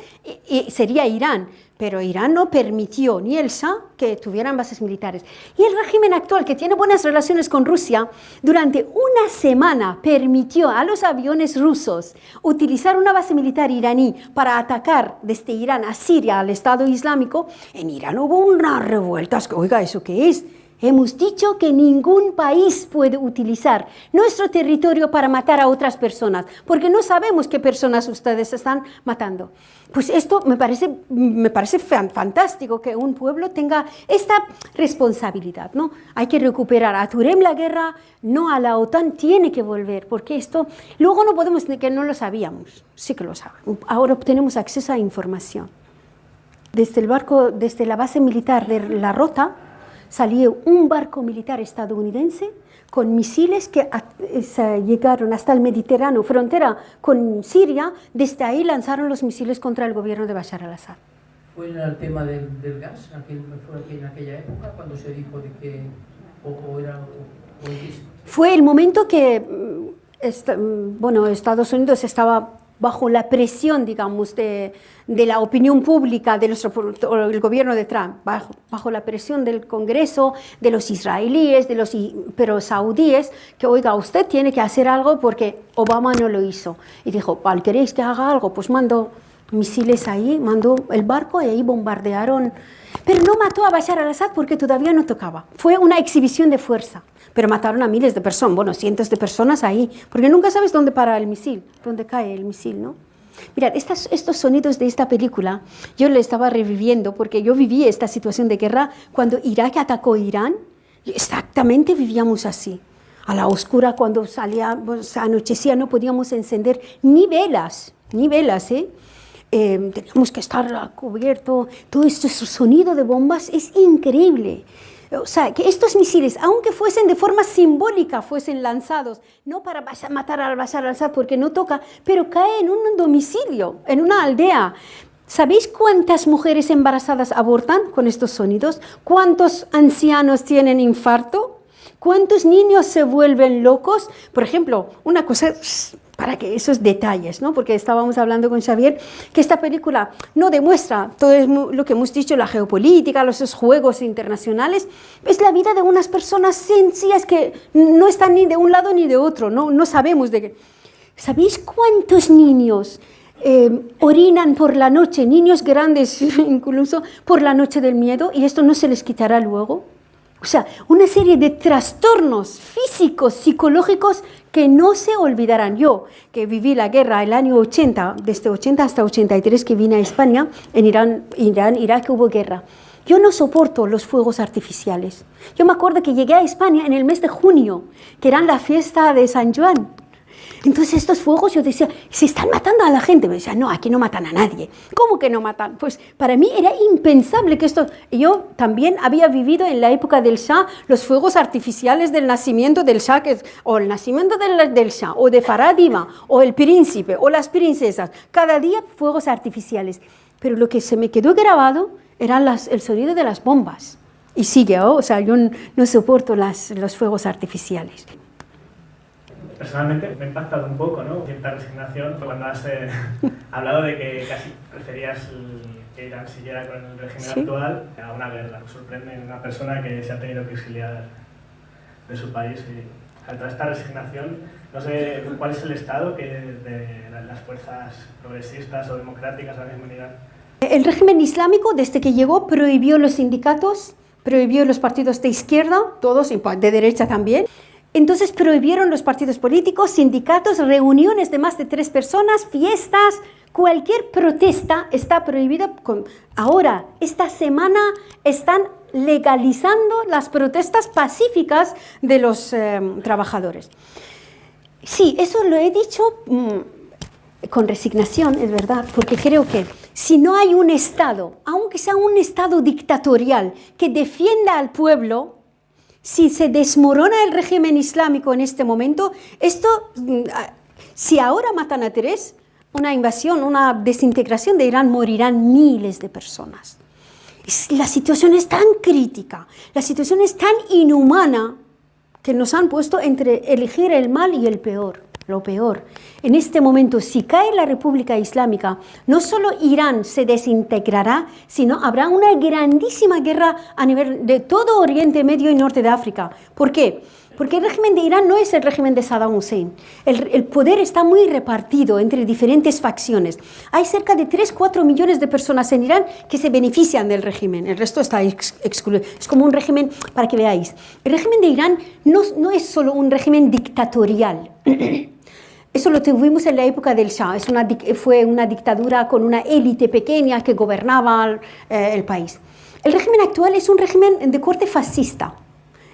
sería Irán, pero Irán no permitió ni el Shah que tuvieran bases militares. Y el régimen actual, que tiene buenas relaciones con Rusia, durante una semana permitió a los aviones rusos utilizar una base militar iraní para atacar desde Irán a Siria, al Estado Islámico. En Irán hubo unas revueltas, oiga, ¿eso qué es? Hemos dicho que ningún país puede utilizar nuestro territorio para matar a otras personas, porque no sabemos qué personas ustedes están matando. Pues esto me parece fantástico que un pueblo tenga esta responsabilidad, ¿no? Hay que recuperar a Aturem la Guerra, no a la OTAN, tiene que volver, porque esto luego no podemos decir que no lo sabíamos, sí que lo sabemos. Ahora tenemos acceso a información. Desde la base militar de La Rota, salió un barco militar estadounidense con misiles que llegaron hasta el Mediterráneo, frontera con Siria. Desde ahí lanzaron los misiles contra el gobierno de Bashar al-Assad. ¿Fue el tema del gas en aquella época cuando se dijo de que fue el momento que Estados Unidos estaba bajo la presión, digamos, de la opinión pública del gobierno de Trump, bajo la presión del Congreso, de los israelíes, pero saudíes, que oiga, usted tiene que hacer algo porque Obama no lo hizo. Y dijo, ¿queréis que haga algo? Pues mando misiles ahí, mandó el barco y ahí bombardearon. Pero no mató a Bashar al-Assad porque todavía no tocaba. Fue una exhibición de fuerza. Pero mataron a miles de personas, cientos de personas ahí, porque nunca sabes dónde para el misil, dónde cae el misil, ¿no? Mirad, estos sonidos de esta película, yo le estaba reviviendo porque yo viví esta situación de guerra cuando Irak atacó Irán, exactamente vivíamos así. a la oscura cuando salía, pues, anochecía, no podíamos encender ni velas, ¿eh? Teníamos que estar cubierto. Todo este sonido de bombas es increíble. O sea, que estos misiles, aunque fuesen de forma simbólica, fuesen lanzados, no para matar al Bashar al-Assad porque no toca, pero cae en un domicilio, en una aldea. ¿Sabéis cuántas mujeres embarazadas abortan con estos sonidos? ¿Cuántos ancianos tienen infarto? ¿Cuántos niños se vuelven locos? Por ejemplo, una cosa, para que esos detalles, ¿no? Porque estábamos hablando con Xavier, que esta película no demuestra todo lo que hemos dicho, la geopolítica, los juegos internacionales, es la vida de unas personas sencillas que no están ni de un lado ni de otro, no sabemos de qué. ¿Sabéis cuántos niños orinan por la noche, niños grandes incluso, por la noche del miedo, y esto no se les quitará luego? O sea, una serie de trastornos físicos, psicológicos que no se olvidarán. Yo, que viví la guerra el año 80, desde 80 hasta 83 que vine a España, en Irak hubo guerra. Yo no soporto los fuegos artificiales. Yo me acuerdo que llegué a España en el mes de junio, que era la fiesta de San Juan. Entonces estos fuegos, yo decía, se están matando a la gente. Me decía, no, aquí no matan a nadie. ¿Cómo que no matan? Pues para mí era impensable que esto... Yo también había vivido en la época del Shah los fuegos artificiales del nacimiento del Shah, o el nacimiento del Shah, o de Faradima, o el príncipe, o las princesas. Cada día fuegos artificiales. Pero lo que se me quedó grabado era el sonido de las bombas. Y sigue, o sea, yo no soporto los fuegos artificiales. Personalmente me ha impactado un poco, ¿no? Cierta resignación cuando has hablado de que casi preferías que Irán siguiera con el régimen actual a una guerra. Me sorprende una persona que se ha tenido que exiliar de su país. Y toda esta resignación, no sé cuál es el estado de las fuerzas progresistas o democráticas ahora mismo en Irán. El régimen islámico, desde que llegó, prohibió los sindicatos, prohibió los partidos de izquierda, todos, y de derecha también. Entonces prohibieron los partidos políticos, sindicatos, reuniones de más de 3 personas, fiestas, cualquier protesta está prohibida. Ahora, esta semana están legalizando las protestas pacíficas de los trabajadores. Sí, eso lo he dicho con resignación, es verdad, porque creo que si no hay un Estado, aunque sea un Estado dictatorial, que defienda al pueblo, si se desmorona el régimen islámico en este momento, si ahora matan a 3, una invasión, una desintegración de Irán, morirán miles de personas. La situación es tan crítica, la situación es tan inhumana que nos han puesto entre elegir el mal y el peor. Lo peor, en este momento, si cae la República Islámica, no solo Irán se desintegrará, sino habrá una grandísima guerra a nivel de todo Oriente Medio y Norte de África. ¿Por qué? Porque el régimen de Irán no es el régimen de Saddam Hussein. El poder está muy repartido entre diferentes facciones. Hay cerca de 3-4 millones de personas en Irán que se benefician del régimen. El resto está excluido. Es como un régimen, para que veáis. El régimen de Irán no es solo un régimen dictatorial. Eso lo tuvimos en la época del Shah. Fue una dictadura con una élite pequeña que gobernaba el país. El régimen actual es un régimen de corte fascista.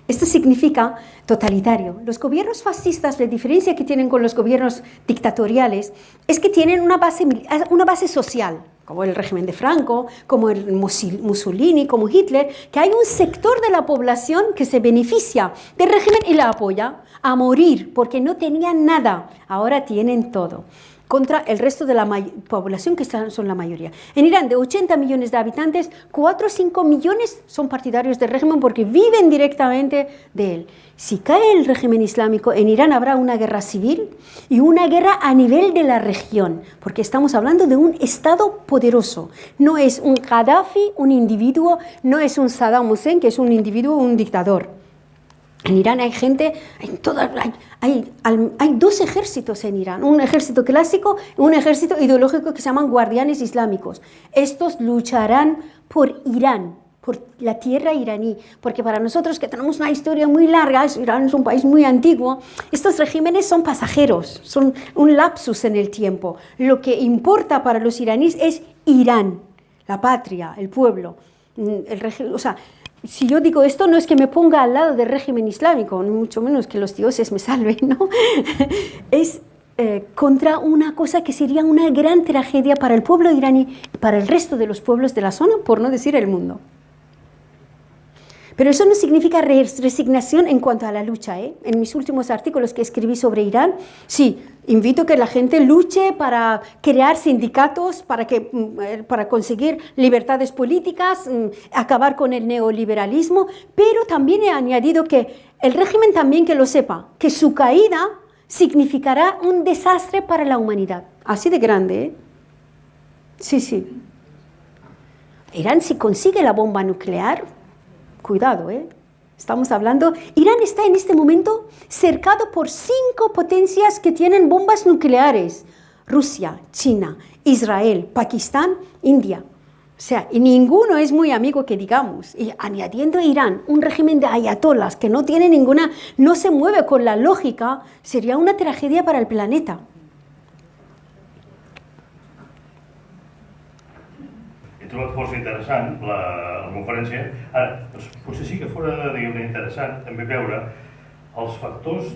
Esto significa totalitario. Los gobiernos fascistas, la diferencia que tienen con los gobiernos dictatoriales es que tienen una base social, como el régimen de Franco, como el Mussolini, como Hitler, que hay un sector de la población que se beneficia del régimen y la apoya a morir, porque no tenían nada, ahora tienen todo, contra el resto de la población que son la mayoría. En Irán, de 80 millones de habitantes, 4 o 5 millones son partidarios del régimen porque viven directamente de él. Si cae el régimen islámico, en Irán habrá una guerra civil y una guerra a nivel de la región, porque estamos hablando de un Estado poderoso. No es un Gaddafi, un individuo, no es un Saddam Hussein, que es un individuo, un dictador. En Irán hay gente, hay 2 ejércitos en Irán, un ejército clásico y un ejército ideológico que se llaman guardianes islámicos. Estos lucharán por Irán, por la tierra iraní, porque para nosotros que tenemos una historia muy larga, Irán es un país muy antiguo, estos regímenes son pasajeros, son un lapsus en el tiempo. Lo que importa para los iraníes es Irán, la patria, el pueblo, si yo digo esto, no es que me ponga al lado del régimen islámico, ni mucho menos que los dioses me salven, ¿no? Es contra una cosa que sería una gran tragedia para el pueblo iraní y para el resto de los pueblos de la zona, por no decir el mundo. Pero eso no significa resignación en cuanto a la lucha, ¿eh? En mis últimos artículos que escribí sobre Irán, sí, invito a que la gente luche para crear sindicatos, para conseguir libertades políticas, acabar con el neoliberalismo, pero también he añadido que el régimen también que lo sepa, que su caída significará un desastre para la humanidad. Así de grande, ¿eh? Sí, sí. Irán, si consigue la bomba nuclear, cuidado, ¿eh? Estamos hablando, Irán está en este momento cercado por 5 potencias que tienen bombas nucleares: Rusia, China, Israel, Pakistán, India. O sea, y ninguno es muy amigo que digamos. Y añadiendo a Irán un régimen de ayatolás que no tiene ninguna, no se mueve con la lógica, sería una tragedia para el planeta. He trobat força interessant la conferència. Ara, potser sí que fora, diguem-ne, interessant també veure els factors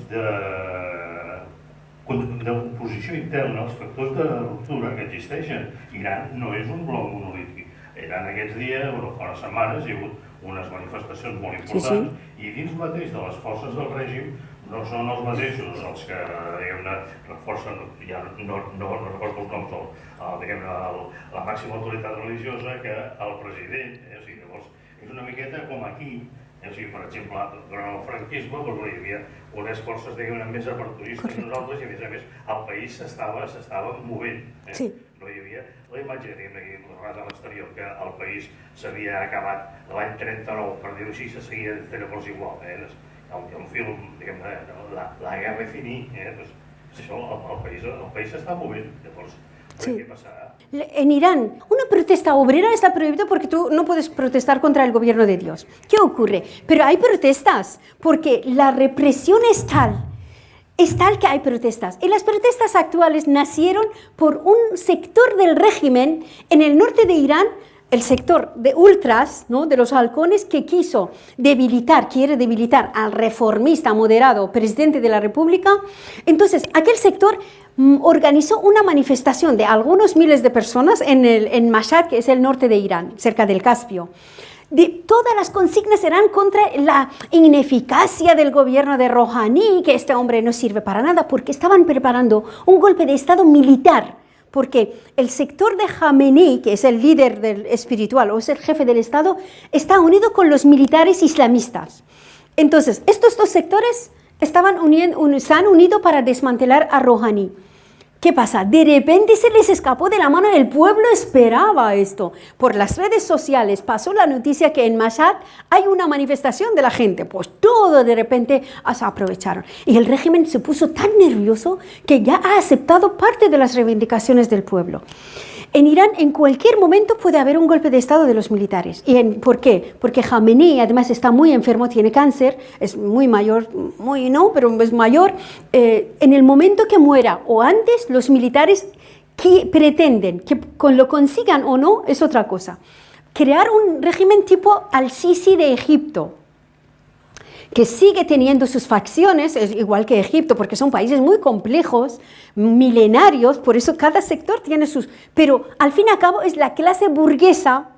d'oposició interna, els factors de ruptura que existeixen. Iran no és un bloc monolític. Iran aquests dies, fa unes setmanes, hi ha hagut unes manifestacions molt importants, i dins mateix de les forces del règim no són els mateixos els que, diguem-ne, reforcen, ja no recordo els noms, diguem-ne, la màxima autoritat religiosa que el president. O sigui, llavors, és una miqueta com aquí. O sigui, per exemple, durant el franquisme hi havia unes forces, diguem-ne, més aperturistes que nosaltres, i a més el país s'estava movent. No hi havia la imatge, diguem-ne, a l'exterior, que el país s'havia acabat l'any 39, per dir-ho així, se seguia fent coses igual. El film, diguem-ne, la guerra finí, això, el país s'està movent. Llavors, ¿qué pasará? En Irán, una protesta obrera está prohibida porque tú no puedes protestar contra el gobierno de Dios. ¿Qué ocurre? Pero hay protestas, porque la represión es tal que hay protestas. Y las protestas actuales nacieron por un sector del régimen en el norte de Irán, el sector de ultras, ¿no?, de los halcones, que quiere debilitar al reformista moderado presidente de la República. Entonces, aquel sector organizó una manifestación de algunos miles de personas en Mashhad, que es el norte de Irán, cerca del Caspio. Todas las consignas eran contra la ineficacia del gobierno de Rouhani, que este hombre no sirve para nada, porque estaban preparando un golpe de Estado militar, porque el sector de Jamenei, que es el líder espiritual o es el jefe del Estado, está unido con los militares islamistas. Entonces, estos dos sectores se han unido para desmantelar a Rouhani. ¿Qué pasa? De repente se les escapó de la mano, el pueblo esperaba esto. Por las redes sociales pasó la noticia que en Mashhad hay una manifestación de la gente, pues todo de repente se aprovecharon. Y el régimen se puso tan nervioso que ya ha aceptado parte de las reivindicaciones del pueblo. En Irán en cualquier momento puede haber un golpe de Estado de los militares. ¿Por qué? Porque Jamenei además está muy enfermo, tiene cáncer, es muy mayor, pero es mayor. En el momento que muera o antes, los militares que pretenden, que lo consigan o no, es otra cosa. Crear un régimen tipo al-Sisi de Egipto, que sigue teniendo sus facciones, es igual que Egipto, porque son países muy complejos, milenarios, por eso cada sector tiene sus... Pero al fin y al cabo es la clase burguesa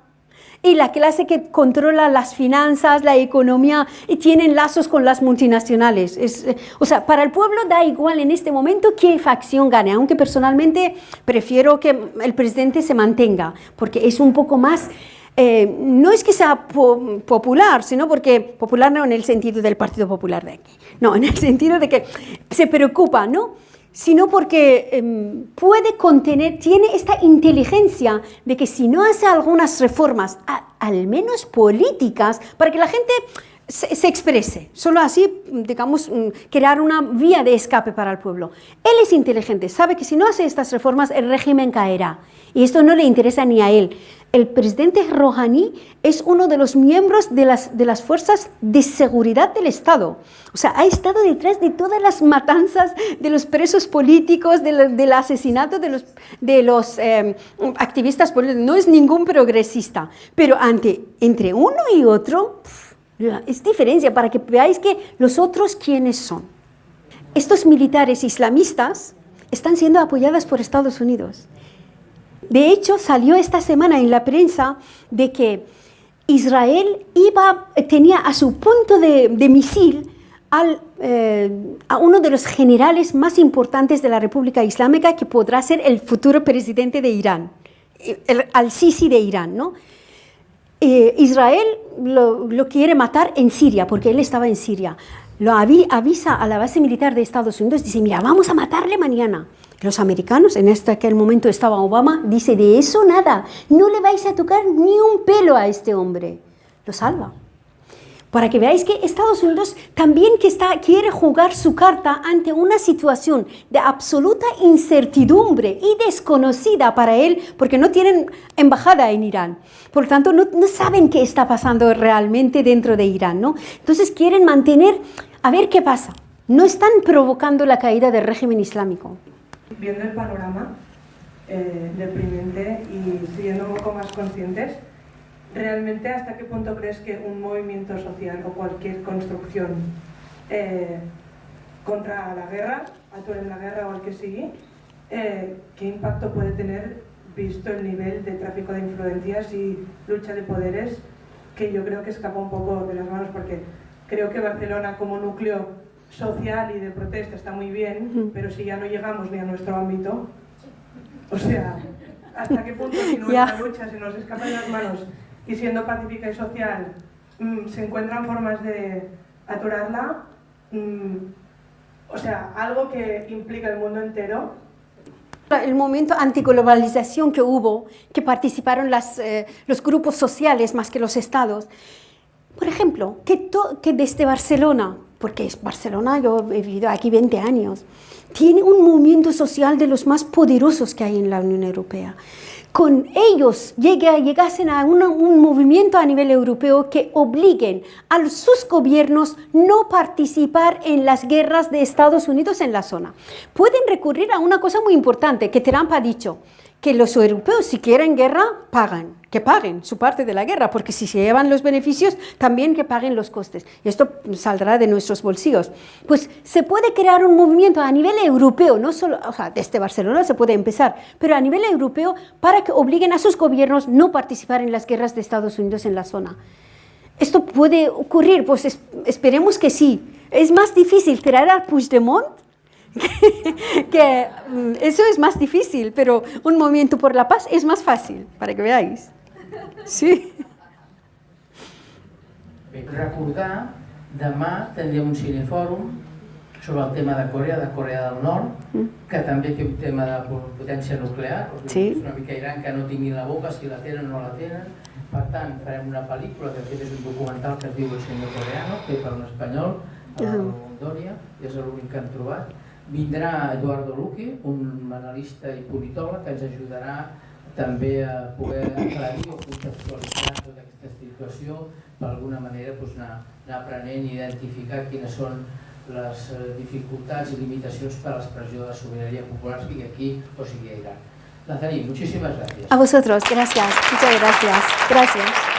y la clase que controla las finanzas, la economía y tienen lazos con las multinacionales. O sea, para el pueblo da igual en este momento qué facción gane, aunque personalmente prefiero que el presidente se mantenga, porque es un poco más... no es que sea popular, sino porque popular no en el sentido del Partido Popular de aquí, no, en el sentido de que se preocupa, ¿no?, sino porque puede contener, tiene esta inteligencia de que si no hace algunas reformas, al menos políticas, para que la gente se exprese, solo así, digamos, crear una vía de escape para el pueblo. Él es inteligente, sabe que si no hace estas reformas el régimen caerá y esto no le interesa ni a él. El presidente Rouhani es uno de los miembros de las fuerzas de seguridad del Estado. O sea, ha estado detrás de todas las matanzas de los presos políticos, del asesinato de los activistas políticos. No es ningún progresista, pero entre uno y otro es diferencia para que veáis que los otros quiénes son. Estos militares islamistas están siendo apoyados por Estados Unidos. De hecho, salió esta semana en la prensa de que Israel tenía a su punto de misil a uno de los generales más importantes de la República Islámica que podrá ser el futuro presidente de Irán, al-Sisi de Irán, ¿no? Israel lo quiere matar en Siria, porque él estaba en Siria. Lo avisa a la base militar de Estados Unidos, dice, mira, vamos a matarle mañana. Los americanos, en aquel momento estaba Obama, dice, de eso nada, no le vais a tocar ni un pelo a este hombre. Lo salva. Para que veáis que Estados Unidos también quiere jugar su carta ante una situación de absoluta incertidumbre y desconocida para él, porque no tienen embajada en Irán. Por lo tanto, no saben qué está pasando realmente dentro de Irán, ¿no? Entonces quieren mantener, a ver qué pasa. No están provocando la caída del régimen islámico. Viendo el panorama deprimente y siendo un poco más conscientes, ¿realmente hasta qué punto crees que un movimiento social o cualquier construcción contra la guerra, aturen la guerra o el que sigui, qué impacto puede tener visto el nivel de tráfico de influencias y lucha de poderes, que yo creo que escapa un poco de las manos, porque creo que Barcelona como núcleo social y de protesta está muy bien, pero si ya no llegamos ni a nuestro ámbito, o sea, ¿hasta qué punto si nuestra lucha se nos escapa de las manos y siendo pacífica y social se encuentran formas de aturarla? O sea, algo que implica el mundo entero. El momento antiglobalización que hubo, que participaron los grupos sociales más que los estados. Por ejemplo, que desde Barcelona, porque es Barcelona, yo he vivido aquí 20 años, tiene un movimiento social de los más poderosos que hay en la Unión Europea. Con ellos llegasen a un movimiento a nivel europeo que obliguen a sus gobiernos no participar en las guerras de Estados Unidos en la zona. Pueden recurrir a una cosa muy importante que Trump ha dicho, que los europeos si quieren guerra, que paguen su parte de la guerra, porque si se llevan los beneficios, también que paguen los costes. Y esto saldrá de nuestros bolsillos. Pues se puede crear un movimiento a nivel europeo, no solo, o sea, desde Barcelona se puede empezar, pero a nivel europeo para que obliguen a sus gobiernos no participar en las guerras de Estados Unidos en la zona. ¿Esto puede ocurrir? Pues esperemos que sí. Es más difícil traer a Puigdemont, que eso es más difícil, pero un movimiento por la paz es más fàcil, para que veáis. Sí. Bé, recordar, demà tindrem un cinefòrum sobre el tema de Corea del Nord, que també té un tema de potència nuclear, sí. És una mica Iran que no tinguin la boca, si la tenen o no la tenen. Per tant, farem una pel·lícula, que aquest és un documental que es diu El Senyor Coreano, fet per un espanyol, a Dòria, és l'únic que han trobat. Vindrà Eduardo Luque, un analista i politòleg, que ens ajudarà també a poder aclarir o contextualitzar tota aquesta situació, d'alguna manera anar aprenent i identificar quines són les dificultats i limitacions per a l'expressió de la sobirania popular, sigui aquí o sigui a Irán. Nazaní, muchísimas gracias. A vosotros, gracias. Muchas gracias. Gracias.